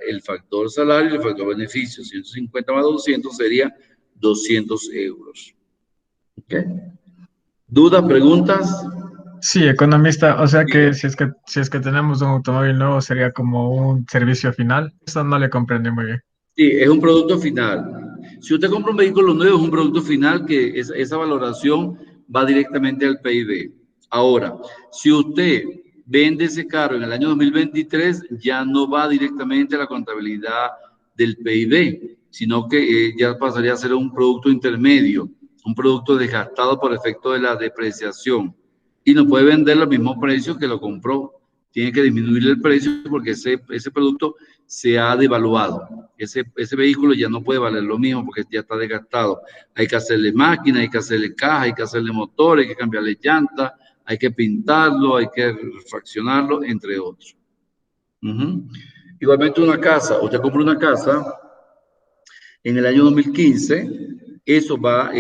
El factor salario y el factor beneficio. 150 más 200 sería 200 euros. ¿Okay? ¿Dudas, preguntas? Sí, economista, o sea que si es que tenemos un automóvil nuevo sería como un servicio final. Eso no le comprendí muy bien. Sí, es un producto final. Si usted compra un vehículo nuevo, es un producto final que esa valoración va directamente al PIB. Ahora, si usted vende ese carro en el año 2023, ya no va directamente a la contabilidad del PIB, sino que ya pasaría a ser un producto intermedio, un producto desgastado por efecto de la depreciación. Y no puede vender al mismo precio que lo compró. Tiene que disminuir el precio porque ese producto se ha devaluado. Ese vehículo ya no puede valer lo mismo porque ya está desgastado. Hay que hacerle máquina, hay que hacerle caja, hay que hacerle motor, hay que cambiarle llanta, hay que pintarlo, hay que refaccionarlo, entre otros. Igualmente una casa, usted compra una casa en el año 2015, es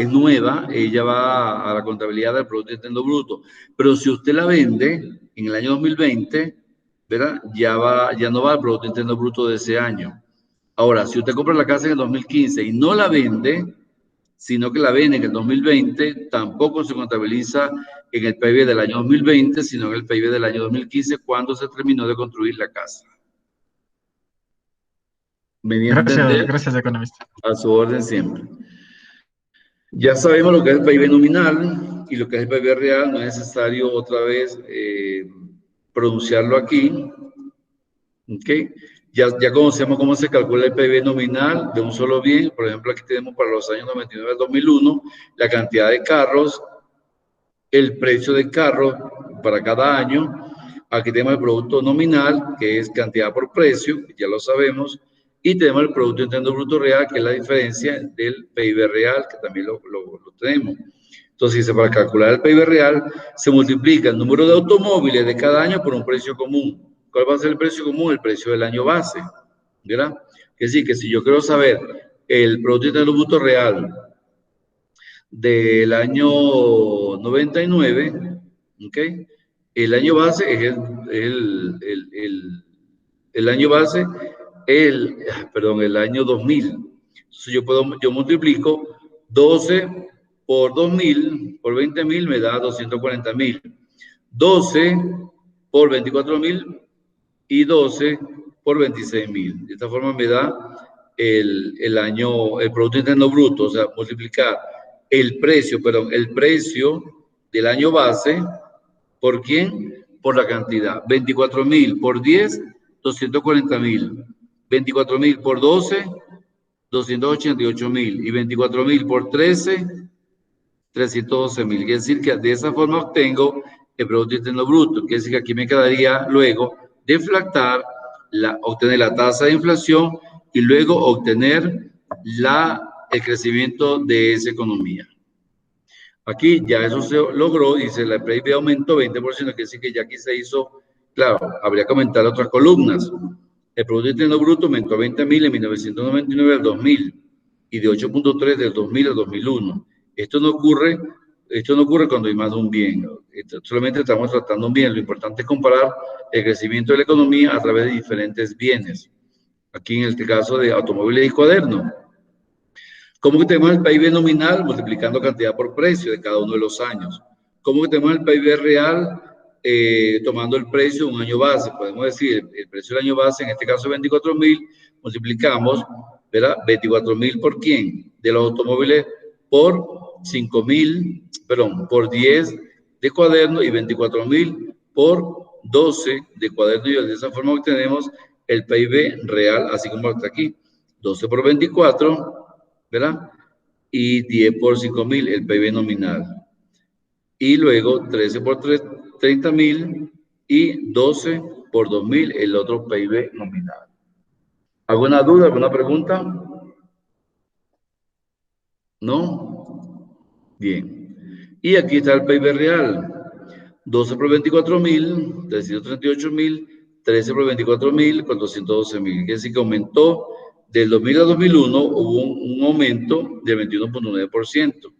nueva, ella va a la contabilidad del Producto Interno Bruto. Pero si usted la vende en el año 2020, ¿verdad? Ya no va al Producto Interno Bruto de ese año. Ahora, si usted compra la casa en el 2015 y no la vende, sino que la vende en el 2020, tampoco se contabiliza en el PIB del año 2020, sino en el PIB del año 2015, cuando se terminó de construir la casa. Gracias, economista. A su orden siempre. Ya sabemos lo que es el PIB nominal y lo que es el PIB real, no es necesario otra vez pronunciarlo aquí. ¿Okay? Ya conocemos cómo se calcula el PIB nominal de un solo bien. Por ejemplo, aquí tenemos para los años 99 al 2001 la cantidad de carros, el precio del carro para cada año. Aquí tenemos el producto nominal, que es cantidad por precio, ya lo sabemos. Y tenemos el Producto Interno Bruto Real, que es la diferencia del PIB real, que también lo tenemos. Entonces, para calcular el PIB real, se multiplica el número de automóviles de cada año por un precio común. ¿Cuál va a ser el precio común? El precio del año base, ¿verdad? Es decir, que si yo quiero saber el Producto Interno Bruto Real del año 99, ¿ok? El año base es el año base, el año 2000. Entonces yo multiplico 12 por 2000, por 20.000 me da 240.000. 12 por 24.000 y 12 por 26.000. De esta forma me da el Producto Interno Bruto, o sea, multiplicar el precio del año base, ¿por quién? Por la cantidad. 24.000 por 10, 240.000. 24.000 por 12, 288.000. Y 24.000 por 13, 312.000. Quiere decir que de esa forma obtengo el Producto Interno Bruto. Quiere decir que aquí me quedaría luego deflactar, obtener la tasa de inflación y luego obtener el crecimiento de esa economía. Aquí ya eso se logró, dice la PIB aumentó 20%, quiere decir que ya aquí se hizo, claro, habría que aumentar otras columnas. El Producto Interno Bruto aumentó a 20.000 en 1999 al 2000 y de 8.3 del 2000 al 2001. Esto no ocurre cuando hay más de un bien. Solamente estamos tratando un bien. Lo importante es comparar el crecimiento de la economía a través de diferentes bienes. Aquí en este caso de automóviles y cuadernos. ¿Cómo que tenemos el PIB nominal? Multiplicando cantidad por precio de cada uno de los años. ¿Cómo que tenemos el PIB real? Tomando el precio de un año base. Podemos decir, el precio del año base, en este caso 24.000, multiplicamos, ¿verdad? 24.000 ¿por quién? De los automóviles por 5.000, perdón, por 10 de cuaderno y 24.000 por 12 de cuaderno y de esa forma obtenemos el PIB real, así como está aquí. 12 por 24, ¿verdad? Y 10 por 5.000, el PIB nominal. Y luego 13 por 30.000 y 12 por 2.000, el otro PIB nominal. ¿Alguna duda, alguna pregunta? ¿No? Bien. Y aquí está el PIB real. 12 por 24.000, 338.000, 13 por 24.000, 412.000. Quiere decir que aumentó del 2000 a 2001, hubo un aumento del 21.9%.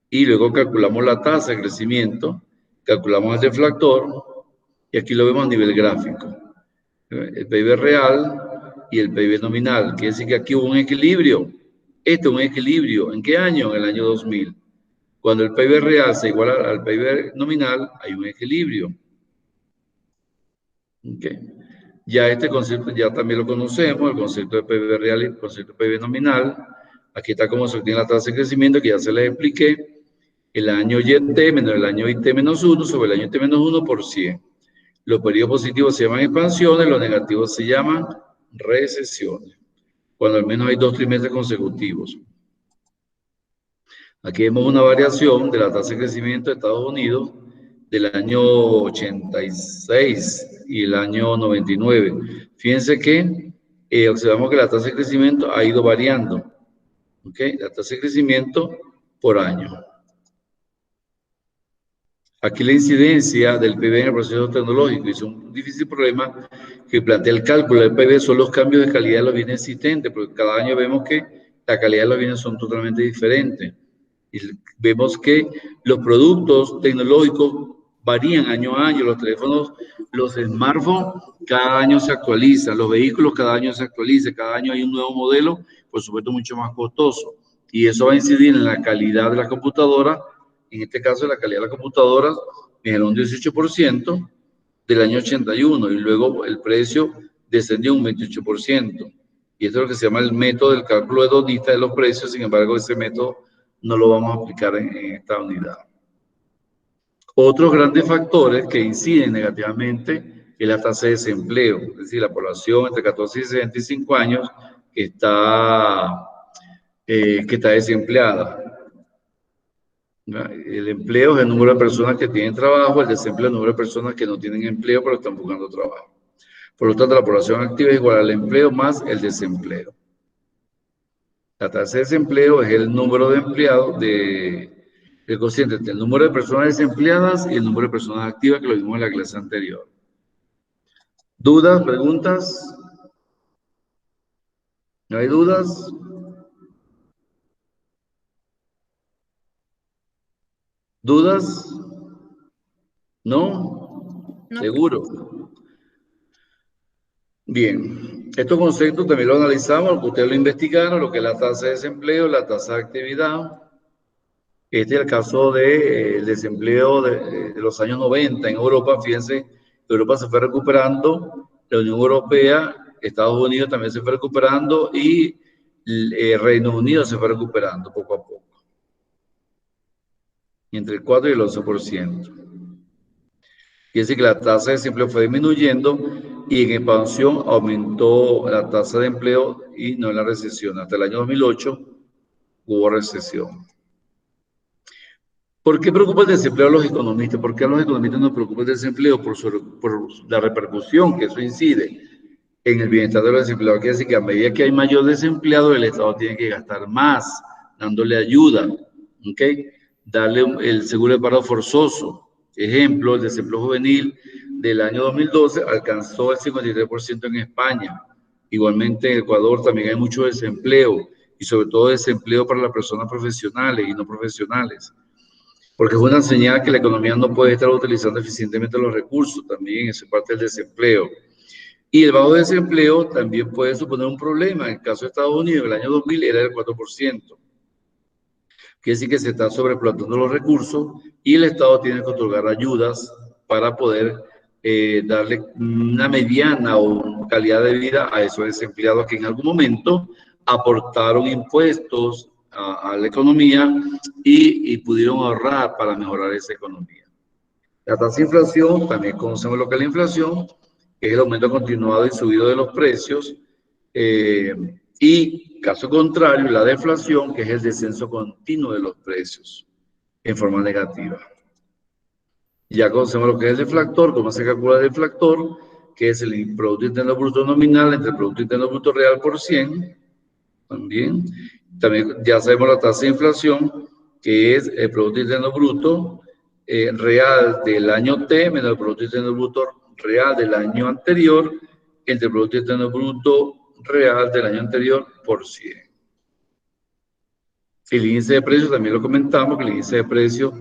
Y luego calculamos la tasa de crecimiento, calculamos el deflactor, y aquí lo vemos a nivel gráfico. El PIB real y el PIB nominal. Quiere decir que aquí hubo un equilibrio. Este es un equilibrio. ¿En qué año? En el año 2000. Cuando el PIB real se iguala al PIB nominal, hay un equilibrio. Okay. Ya este concepto ya también lo conocemos, el concepto de PIB real y el concepto de PIB nominal. Aquí está cómo se obtiene la tasa de crecimiento, que ya se les expliqué. El año YT menos el año YT menos 1 sobre el año YT menos 1 por 100. Los periodos positivos se llaman expansiones, los negativos se llaman recesiones. Cuando al menos hay 2 trimestres consecutivos. Aquí vemos una variación de la tasa de crecimiento de Estados Unidos del año 86 y el año 99. Fíjense que observamos que la tasa de crecimiento ha ido variando. ¿Okay? La tasa de crecimiento por año. Aquí la incidencia del PIB en el proceso tecnológico es un difícil problema que plantea el cálculo del PIB son los cambios de calidad de los bienes existentes, porque cada año vemos que la calidad de los bienes son totalmente diferentes. Y vemos que los productos tecnológicos varían año a año, los teléfonos, los smartphones cada año se actualizan, los vehículos cada año se actualizan, cada año hay un nuevo modelo, por supuesto mucho más costoso. Y eso va a incidir en la calidad de la computadora. En este caso, la calidad de la computadora mejoró un 18% del año 81 y luego el precio descendió un 28%. Y esto es lo que se llama el método del cálculo hedonista de los precios. Sin embargo, ese método no lo vamos a aplicar en esta unidad. Otros grandes factores que inciden negativamente es la tasa de desempleo, es decir, la población entre 14 y 65 años que está desempleada. El empleo es el número de personas que tienen trabajo, el desempleo es el número de personas que no tienen empleo pero están buscando trabajo. Por lo tanto, la población activa es igual al empleo más el desempleo. La tasa de desempleo es el número de empleados, el cociente entre el número de personas desempleadas y el número de personas activas que lo vimos en la clase anterior. ¿Dudas? ¿Preguntas? ¿No hay dudas? ¿Dudas? ¿No? No. ¿Seguro? Bien, estos conceptos también los analizamos, lo que ustedes lo investigaron, lo que es la tasa de desempleo, la tasa de actividad. Este es el caso del desempleo de los años 90 en Europa. Fíjense, Europa se fue recuperando la Unión Europea, Estados Unidos también se fue recuperando y Reino Unido se fue recuperando poco a poco. Entre el 4 y el 11%. Quiere decir que la tasa de desempleo fue disminuyendo y en expansión aumentó la tasa de empleo y no en la recesión. Hasta el año 2008 hubo recesión. ¿Por qué preocupa el desempleo a los economistas? ¿Por qué a los economistas nos preocupa el desempleo? Por la repercusión que eso incide en el bienestar de los desempleados. Quiere decir que a medida que hay mayor desempleado, el Estado tiene que gastar más, dándole ayuda, ¿ok? Darle el seguro de paro forzoso. Ejemplo, el desempleo juvenil del año 2012 alcanzó el 53% en España. Igualmente en Ecuador también hay mucho desempleo y sobre todo desempleo para las personas profesionales y no profesionales. Porque es una señal que la economía no puede estar utilizando eficientemente los recursos, también eso es parte del desempleo. Y el bajo desempleo también puede suponer un problema. En el caso de Estados Unidos, en el año 2000 era del 4%. Quiere decir que se está sobreexplotando los recursos y el Estado tiene que otorgar ayudas para poder darle una mediana o calidad de vida a esos desempleados que en algún momento aportaron impuestos a la economía y pudieron ahorrar para mejorar esa economía. La tasa de inflación, también conocemos lo que es la inflación, que es el aumento continuado y subido de los precios, y caso contrario, la deflación, que es el descenso continuo de los precios en forma negativa. Ya conocemos lo que es el deflactor, cómo se calcula el deflactor, que es el Producto Interno Bruto nominal entre el Producto Interno Bruto real por 100. También ya sabemos la tasa de inflación, que es el Producto Interno Bruto real del año T menos el Producto Interno Bruto real del año anterior entre el Producto Interno Bruto real del año anterior por 100. El índice de precios también lo comentamos, que el índice de precios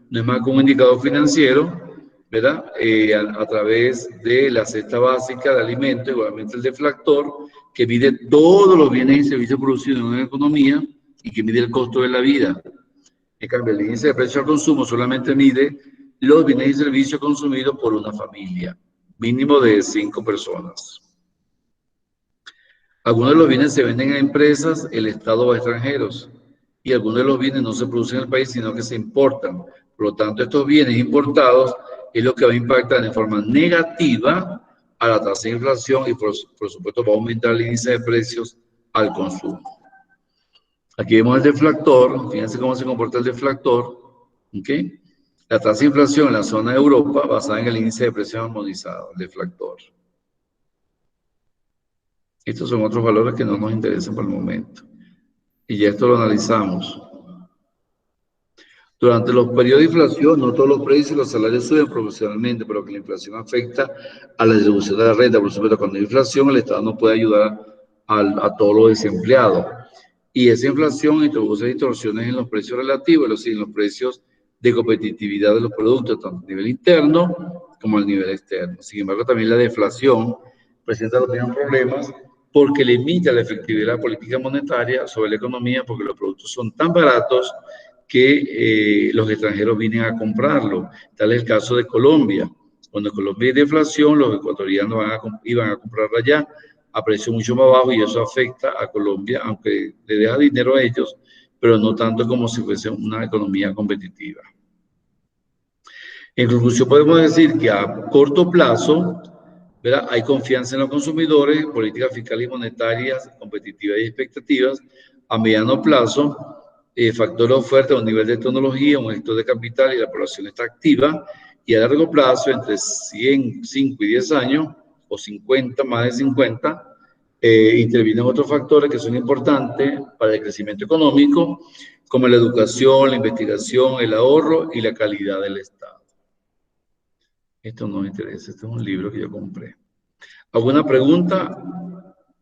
no es más que un indicador financiero, ¿verdad? A través de la cesta básica de alimentos, igualmente el deflactor, que mide todos los bienes y servicios producidos en una economía y que mide el costo de la vida. En cambio, el índice de precios al consumo solamente mide los bienes y servicios consumidos por una familia, mínimo de 5 personas. Algunos de los bienes se venden a empresas, el Estado o a extranjeros, y algunos de los bienes no se producen en el país, sino que se importan. Por lo tanto, estos bienes importados es lo que va a impactar de forma negativa a la tasa de inflación y, por supuesto, va a aumentar el índice de precios al consumo. Aquí vemos el deflactor, fíjense cómo se comporta el deflactor, ¿ok? La tasa de inflación en la zona de Europa basada en el índice de precios armonizado, el deflactor. Estos son otros valores que no nos interesan por el momento. Y ya esto lo analizamos. Durante los periodos de inflación, no todos los precios y los salarios suben proporcionalmente, pero que la inflación afecta a la distribución de la renta. Por supuesto, cuando hay inflación, el Estado no puede ayudar a todos los desempleados. Y esa inflación introduce distorsiones en los precios relativos, es decir, en los precios de competitividad de los productos, tanto a nivel interno como a nivel externo. Sin embargo, también la deflación presenta los mismos problemas porque limita la efectividad de la política monetaria sobre la economía, porque los productos son tan baratos que los extranjeros vienen a comprarlo. Tal es el caso de Colombia. Cuando Colombia hay deflación, los ecuatorianos iban a comprar allá a precio mucho más bajo y eso afecta a Colombia, aunque le deja dinero a ellos, pero no tanto como si fuese una economía competitiva. En conclusión, podemos decir que a corto plazo, ¿verdad?, hay confianza en los consumidores, políticas fiscales y monetarias competitivas y expectativas. A mediano plazo, factor de oferta, un nivel de tecnología, un gestor de capital y la población está activa. Y a largo plazo, entre 100, 5 y 10 años, o 50, más de 50, intervienen otros factores que son importantes para el crecimiento económico, como la educación, la investigación, el ahorro y la calidad del Estado. Esto no me interesa, este es un libro que yo compré. ¿Alguna pregunta?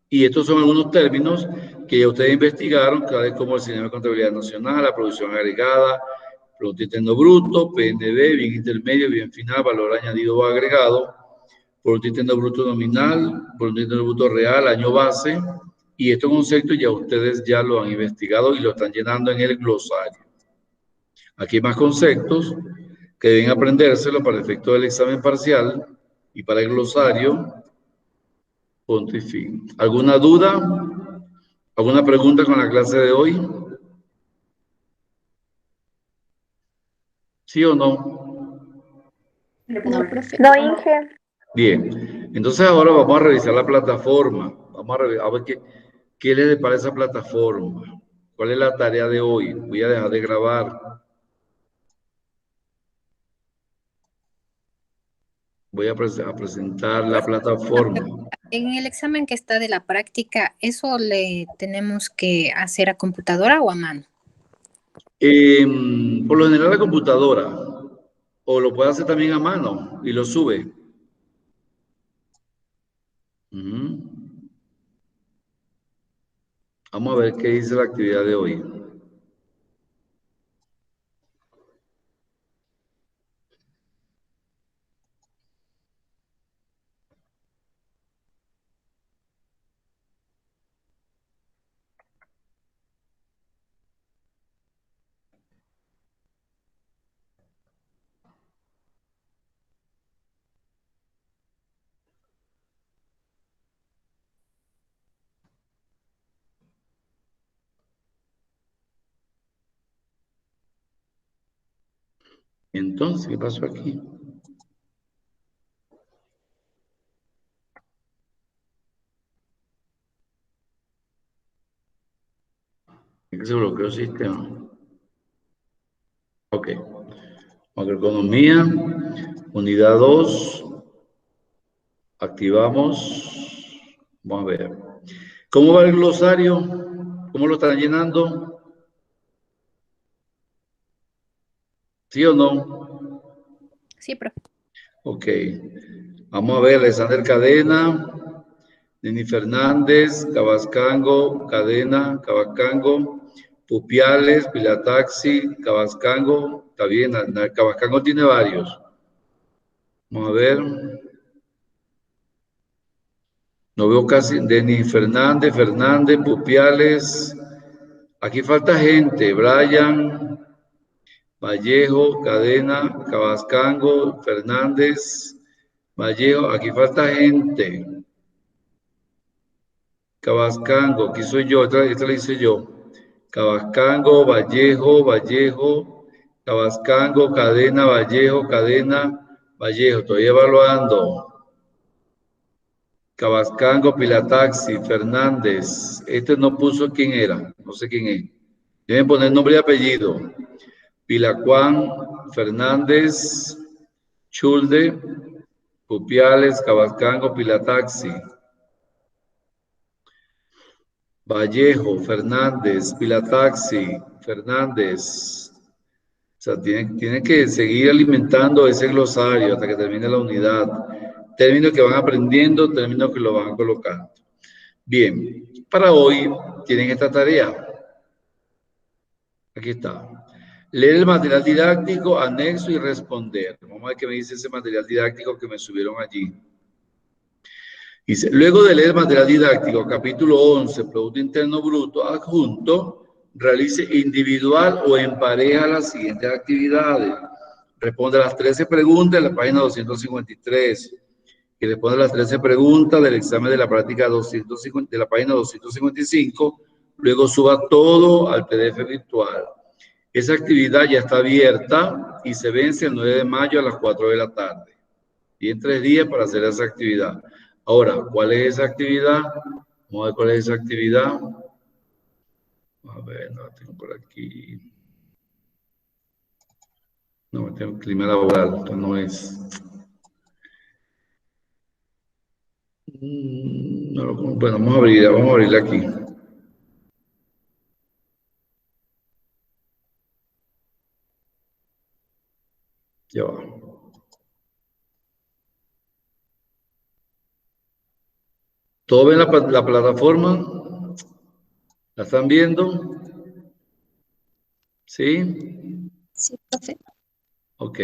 Y estos son algunos términos que ya ustedes investigaron, cada vez como el sistema de contabilidad nacional, la producción agregada, Producto Interno Bruto, PNB, bien intermedio, bien final, valor añadido o agregado, Producto Interno Bruto nominal, Producto Interno Bruto real, año base, y estos conceptos ya ustedes ya lo han investigado y lo están llenando en el glosario. Aquí hay más conceptos que deben aprendérselo para el efecto del examen parcial y para el glosario. Punto y fin. ¿Alguna duda? ¿Alguna pregunta con la clase de hoy? ¿Sí o no? No, profe. No, Inge. Bien. Entonces ahora vamos a revisar la plataforma. Vamos a ver qué le depara esa plataforma. ¿Cuál es la tarea de hoy? Voy a dejar de grabar. Voy a presentar la plataforma. En el examen que está de la práctica, ¿eso le tenemos que hacer a computadora o a mano? Por lo general la computadora, o lo puede hacer también a mano y lo sube. Ujú. Vamos a ver qué dice la actividad de hoy. Entonces, ¿qué pasó aquí? Es que se bloqueó el sistema. Ok. Macroeconomía, unidad 2. Activamos. Vamos a ver. ¿Cómo va el glosario? ¿Cómo lo están llenando? ¿Sí o no? Sí, profe. Ok. Vamos a ver, Alexander Cadena, Nini Fernández, Cabascango, Cadena, Cabascango, Pupiales, Pilataxi, Cabascango. Está bien, Cabascango tiene varios. Vamos a ver. No veo casi. Denis Fernández, Pupiales. Aquí falta gente. Brian, Vallejo, Cadena, Cabascango, Fernández, Vallejo. Aquí falta gente. Cabascango, aquí soy yo. Esta la hice yo. Cabascango, Vallejo, Cabascango, Cadena, Vallejo. Estoy evaluando. Cabascango, Pilataxi, Fernández. Este no puso quién era, no sé quién es. Deben poner nombre y apellido. Pilacuán, Fernández, Chulde, Pupiales, Cabascango, Pilataxi. Vallejo, Fernández, Pilataxi, Fernández. O sea, tiene que seguir alimentando ese glosario hasta que termine la unidad. Términos que van aprendiendo, términos que lo van colocando. Bien, para hoy tienen esta tarea. Aquí está. Leer el material didáctico, anexo y responder. Vamos a ver qué me dice ese material didáctico que me subieron allí. Dice, luego de leer el material didáctico, capítulo 11, Producto Interno Bruto, adjunto, realice individual o en pareja las siguientes actividades. Responde a las 13 preguntas de la página 253. Y responde a las 13 preguntas del examen de la práctica 250, de la página 255. Luego suba todo al PDF virtual. Esa actividad ya está abierta y se vence el 9 de mayo a las 4 de la tarde. Tienen 3 días para hacer esa actividad. Ahora, ¿cuál es esa actividad? Vamos a ver cuál es esa actividad. A ver, no la tengo por aquí. No, tengo clima laboral, esto no es. No bueno, vamos a abrirla aquí. Ya va. ¿Todo ven la plataforma? ¿La están viendo? ¿Sí? Sí, profe. Ok.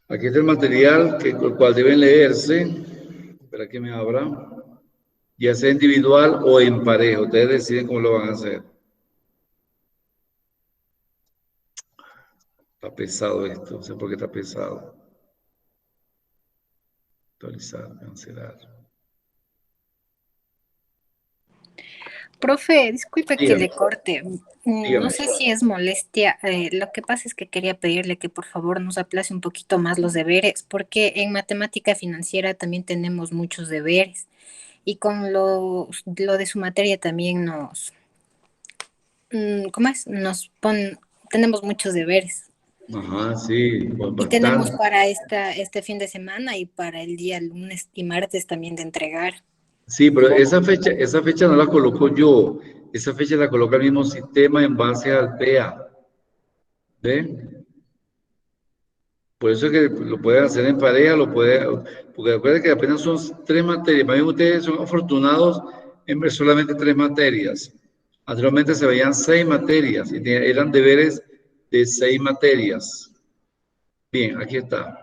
Aquí está el material el cual deben leerse. Espera que me abra. Ya sea individual o en pareja. Ustedes deciden cómo lo van a hacer. Está pesado esto, no sé por qué está pesado. Actualizar, cancelar. Profe, disculpe que Dígame, le corte. No dígame. sé si es molestia. Lo que pasa es que quería pedirle que por favor nos aplace un poquito más los deberes, porque en matemática financiera también tenemos muchos deberes y con lo de su materia también ¿cómo es? Tenemos muchos deberes Ajá, sí, pues y tenemos bastante. para este fin de semana y para el día lunes y martes también de entregar. Sí, pero esa fecha no la coloco yo. Esa fecha la coloca el mismo sistema en base al PA. ¿Ve? Por eso es que lo pueden hacer en pareja, porque recuerden que apenas son 3 materias. Más bien ustedes son afortunados en ver solamente 3 materias. Anteriormente se veían 6 materias y eran deberes de 6 materias. Bien, aquí está.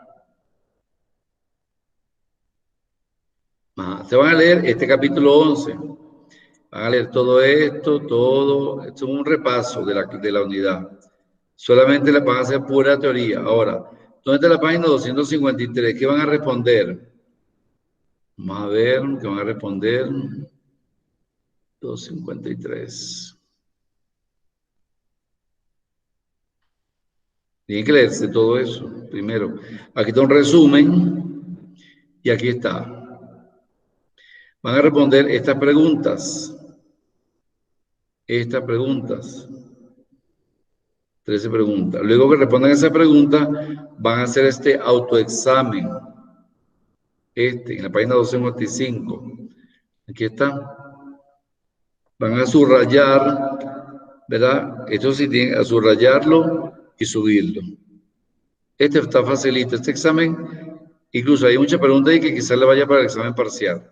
Se van a leer este capítulo 11. Van a leer todo esto es un repaso de la unidad. Solamente la van a hacer pura teoría. Ahora, ¿dónde está la página 253? ¿Qué van a responder? Vamos a ver qué van a responder. 253. Tienen que leerse todo eso primero. Aquí está un resumen y aquí está. Van a responder estas preguntas. Estas preguntas. 13 preguntas. Luego que respondan esa pregunta, van a hacer este autoexamen. En la página 255. Aquí está. Van a subrayar, ¿verdad? Esto sí tienen a subrayarlo y subirlo. Este está facilito. Este examen, incluso hay muchas preguntas y que quizás le vaya para el examen parcial.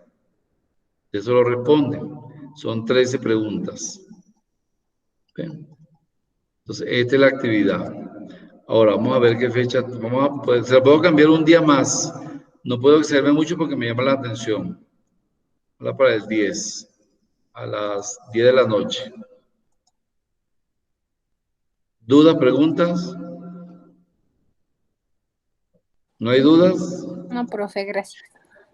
Eso lo responden. Son 13 preguntas. ¿Ven? Entonces, esta es la actividad. Ahora, vamos a ver qué fecha. Se la puedo cambiar un día más. No puedo excederme mucho porque me llama la atención. Ahora para el 10, a las 10 de la noche. ¿Dudas, preguntas? ¿No hay dudas? No, profe, gracias.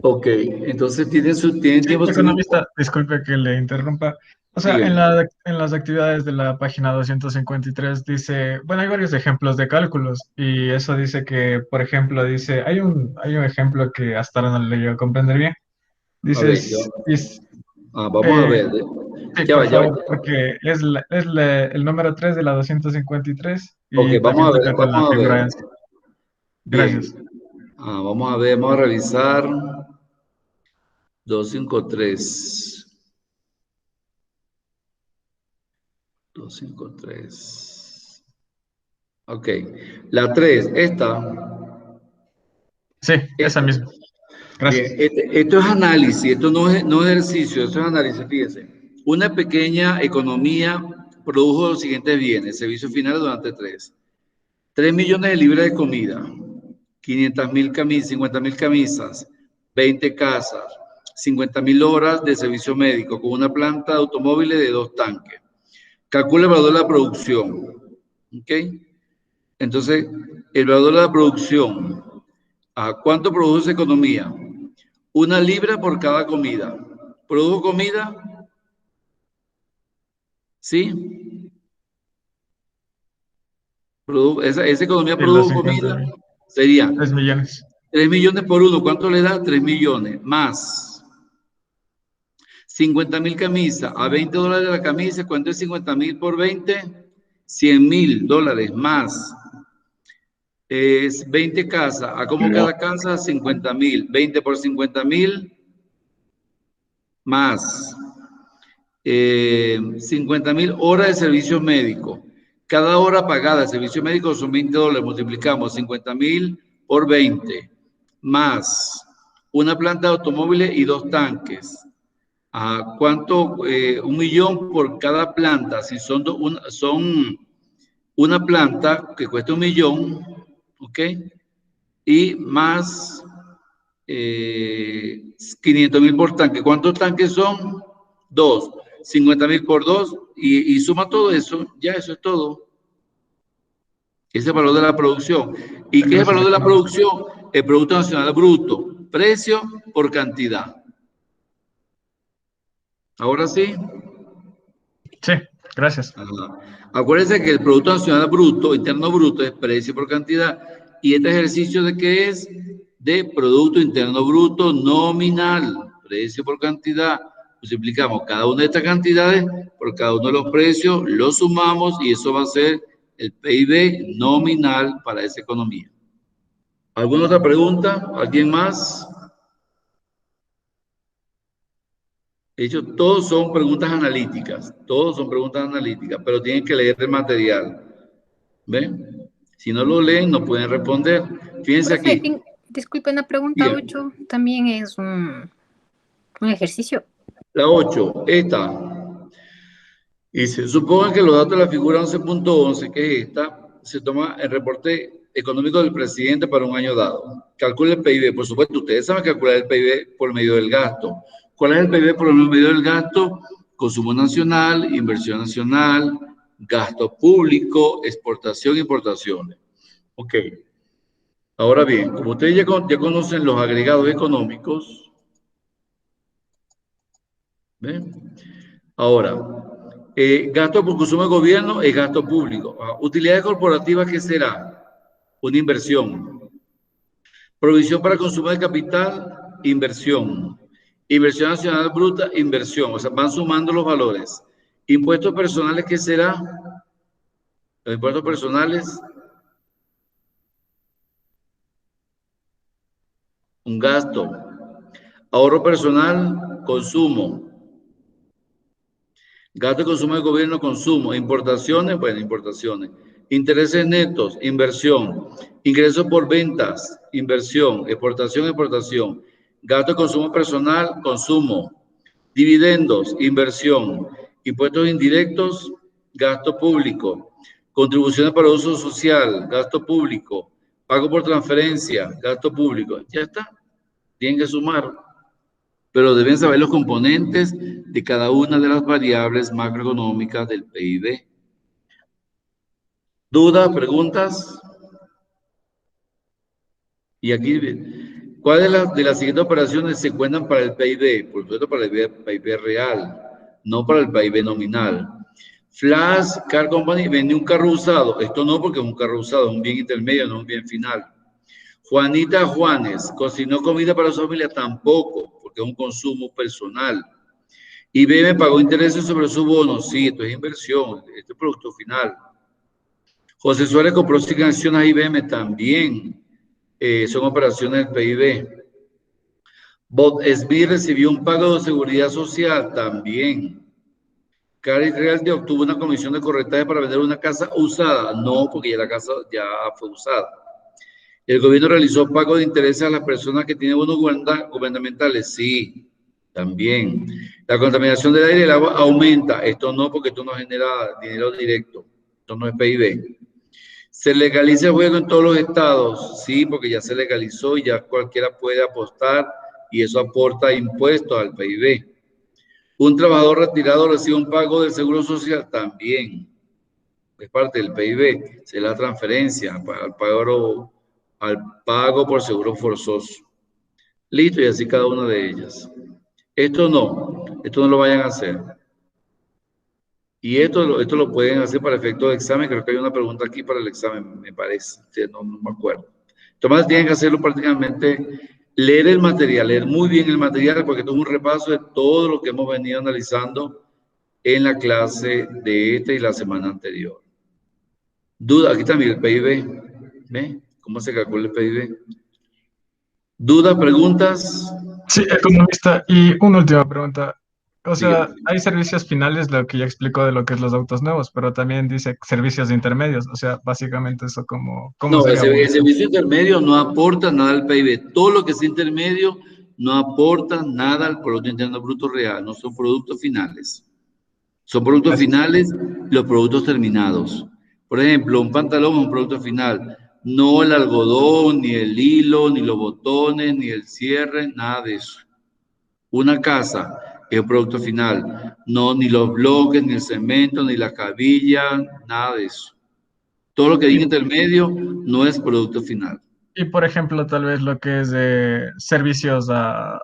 Ok, entonces tienen Sí, tiempo economista, disculpe que le interrumpa. O sea, Dígame. en las actividades de la página 253 dice, bueno, hay varios ejemplos de cálculos y eso dice que, por ejemplo, dice, hay un ejemplo que hasta ahora no le llego a comprender bien. A Dice, ver, vamos a eh, ver. sí, Ya va, por ya va. favor, porque el número 3 de la 253 Ok, y vamos también a ver, toca con la vamos a ver. figura en sí. Gracias. Bien. Vamos a ver, vamos a revisar. 253. 253. Ok. La 3, Sí, esa esta. misma. Bien, Gracias. esto es análisis, esto no es ejercicio, esto es análisis. Fíjense, una pequeña economía produjo los siguientes bienes, servicios finales durante 3 millones de libras de comida, 500.000 camisas, 50.000 camisas, 20 casas, 50.000 horas de servicio médico con una planta de automóviles de 2 tanques. Calcula el valor de la producción. ¿Ok? Entonces, el valor de la producción. ¿A cuánto produce economía? 1 libra por cada comida. ¿Produjo comida? ¿Sí? Esa economía Sí, los produjo 50 comida. mil. Sería 3 millones. 3 millones por 1. ¿Cuánto le da? 3 millones. Más 50.000 camisas. A $20 la camisa. ¿Cuánto es 50.000 por 20? $100.000 más. Es 20 casas. ¿A cómo cada casa? 50.000. 20 por 50.000 más 50.000 horas de servicio médico. Cada hora pagada de servicio médico son $20. Multiplicamos 50.000 por 20 más una planta de automóviles y 2 tanques. ¿Cuánto? 1 millón por cada planta. Si son una planta que cuesta 1 millón, ¿ok? Y más 500.000 por tanque. ¿Cuántos tanques son? 2. 50.000 por 2 y suma todo eso. Ya eso es todo. Es el valor de la producción. ¿Y qué es el valor de la producción? El Producto Nacional Bruto. Precio por cantidad. ¿Ahora sí? Sí, gracias. Ajá. Acuérdense que el Producto Nacional Bruto, Interno Bruto, es precio por cantidad. ¿Y este ejercicio de qué es? De Producto Interno Bruto nominal. Precio por cantidad. Multiplicamos cada una de estas cantidades por cada uno de los precios, lo sumamos y eso va a ser el PIB nominal para esa economía. ¿Alguna otra pregunta? ¿Alguien más? De hecho, todos son preguntas analíticas, pero tienen que leer el material. ¿Ven? Si no lo leen, no pueden responder. Fíjense Profe, aquí. disculpen, la pregunta Diga, 8 también es un ejercicio. la 8, esta. Dice, supongan que los datos de la figura 11.11, que es esta, se toma el reporte económico del presidente para un año dado. Calcula el PIB. Por supuesto, ustedes saben calcular el PIB por medio del gasto. ¿Cuál es el PIB por medio del gasto? Consumo nacional, inversión nacional, gasto público, exportación, importaciones. Ok. Ahora bien, como ustedes ya conocen los agregados económicos, ¿ven? Ahora, gasto por consumo de gobierno es gasto público. Utilidades corporativas, ¿qué será? Una inversión. Provisión para consumo de capital, inversión. Inversión nacional bruta, inversión. O sea, van sumando los valores. Impuestos personales, ¿qué será? Los impuestos personales, un gasto. Ahorro personal, consumo. Gasto de consumo de gobierno, consumo. Importaciones, bueno, importaciones. Intereses netos, inversión. Ingresos por ventas, inversión. Exportación, exportación. Gasto de consumo personal, consumo. Dividendos, inversión. Impuestos indirectos, gasto público. Contribuciones para uso social, gasto público. Pago por transferencia, gasto público. Ya está. Tienen que sumar, pero deben saber los componentes de cada una de las variables macroeconómicas del PIB. ¿Dudas, preguntas? Y aquí, ¿cuáles de las siguientes operaciones se cuentan para el PIB? Por supuesto, para el PIB real, no para el PIB nominal. Flash Car Company vende un carro usado. Esto no, porque es un carro usado, es un bien intermedio, no un bien final. Juanita Juanes cocinó comida para su familia, tampoco, porque es un consumo personal. IBM pagó intereses sobre su bono, sí, esto es inversión, este es producto final. José Suárez compró 5 acciones a IBM, también son operaciones del PIB. Bob Smith recibió un pago de seguridad social, también. Cari Realty obtuvo una comisión de corretaje para vender una casa usada, no, porque ya la casa ya fue usada. El gobierno realizó pago de intereses a las personas que tienen bonos gubernamentales, sí, también. La contaminación del aire y el agua aumenta. Esto no, porque esto no genera dinero directo. Esto no es PIB. ¿Se legaliza el juego en todos los estados? Sí, porque ya se legalizó y ya cualquiera puede apostar y eso aporta impuestos al PIB. ¿Un trabajador retirado recibe un pago del Seguro Social? También. Es parte del PIB. Se la transferencia al pago por seguro forzoso. Listo, y así cada una de ellas. Esto no lo vayan a hacer. Y esto lo pueden hacer para efectos de examen. Creo que hay una pregunta aquí para el examen, me parece. No me acuerdo. Entonces tienen que hacerlo prácticamente, leer el material, leer muy bien el material, porque esto es un repaso de todo lo que hemos venido analizando en la clase de esta y la semana anterior. Duda, aquí también el PIB. ¿Ve? ¿Cómo se calcula el PIB? ¿Dudas, preguntas? Sí, economista. Y una última pregunta. O sea, Dígame. hay servicios finales, lo que ya explicó de lo que es los autos nuevos, pero también dice servicios intermedios. O sea, básicamente eso ¿cómo No, el sería? servicio intermedio no aporta nada al PIB. Todo lo que es intermedio no aporta nada al Producto Interno Bruto Real. No son productos finales. Son productos Gracias. finales los productos terminados. Por ejemplo, un pantalón es un producto final. No el algodón, ni el hilo, ni los botones, ni el cierre, nada de eso. Una casa es un producto final. No, ni los bloques, ni el cemento, ni la cabilla, nada de eso. Todo lo que hay entre el medio no es producto final. Y por ejemplo, tal vez lo que es de servicios a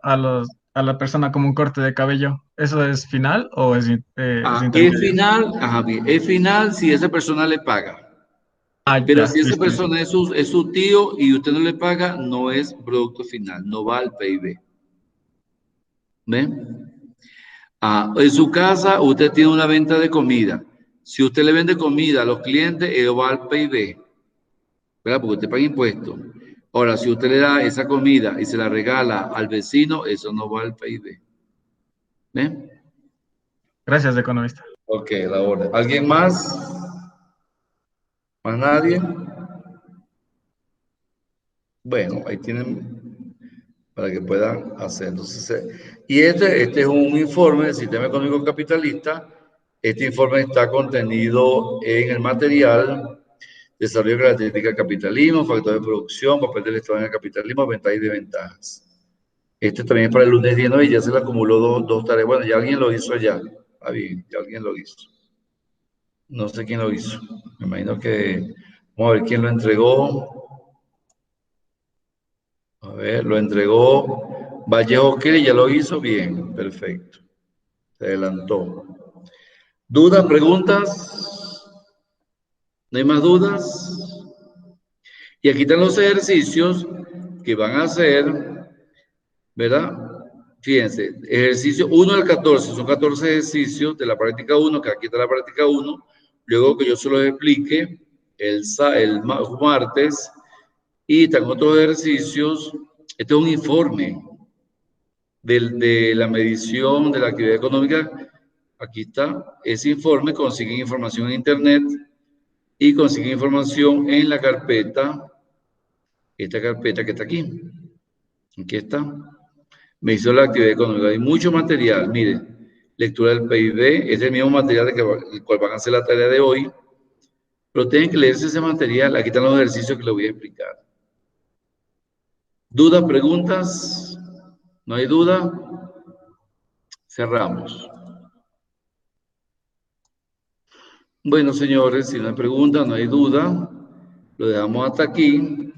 la persona como un corte de cabello, ¿eso es final o es Es intermedio? final, ajá, bien, es final si esa persona le paga. Ah, Pero ya, si esa listo, listo. persona es su tío y usted no le paga, no es producto final, no va al PIB. ¿Ven? En su casa usted tiene una venta de comida. Si usted le vende comida a los clientes, eso va al PIB, ¿verdad? Porque usted paga impuestos. Ahora, si usted le da esa comida y se la regala al vecino, eso no va al PIB. ¿Ven? Gracias, economista. Ok, la orden. ¿Alguien más? ¿Más nadie? Bueno, ahí tienen para que puedan hacer. Entonces, y este es un informe del Sistema Económico Capitalista. Este informe está contenido en el material Desarrollo de características del capitalismo, factores de producción, papel del Estado en el capitalismo, ventajas y desventajas. Este también es para el lunes 19 y ya se le acumuló dos tareas. Bueno, ya alguien lo hizo ya. Está bien, ya alguien lo hizo. No sé quién lo hizo. Me imagino que... Vamos a ver quién lo entregó. A ver, lo entregó Vallejo Kelly, ya lo hizo. Bien, perfecto. Se adelantó. ¿Dudas, preguntas? ¿No hay más dudas? Y aquí están los ejercicios que van a hacer, ¿verdad? Fíjense, ejercicio 1 al 14, son 14 ejercicios de la práctica 1, que aquí está la práctica 1, luego que yo se los explique el martes, y están otros ejercicios. Este es un informe de la medición de la actividad económica. Aquí está, ese informe, consiguen información en internet y consiguen información en la carpeta, esta carpeta que está aquí. Aquí está. Medición de la actividad económica. Hay mucho material. Mire, lectura del PIB. Es el mismo material el cual van a hacer la tarea de hoy. Pero tienen que leerse ese material. Aquí están los ejercicios que les voy a explicar. ¿Dudas, preguntas? ¿No hay duda? Cerramos. Bueno, señores, si no hay preguntas, no hay duda. Lo dejamos hasta aquí.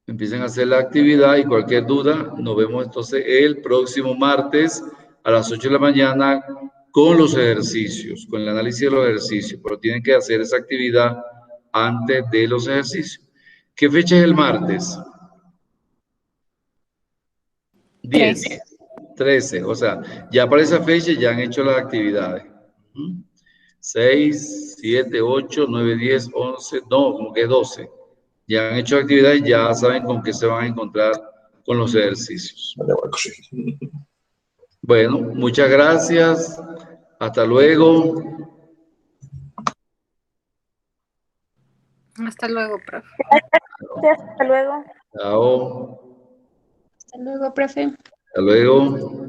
Empiecen a hacer la actividad y cualquier duda, nos vemos entonces el próximo martes a las 8 de la mañana con los ejercicios, con el análisis de los ejercicios, pero tienen que hacer esa actividad antes de los ejercicios. ¿Qué fecha es el martes? 10, 13, o sea, ya para esa fecha ya han hecho las actividades. 6, 7, 8, 9, 10, 11, no, como que 12. Ya han hecho actividades, ya saben con qué se van a encontrar con los ejercicios. Bueno, muchas gracias. Hasta luego. Hasta luego, profe. Hasta luego. Chao. Hasta luego, profe. Hasta luego.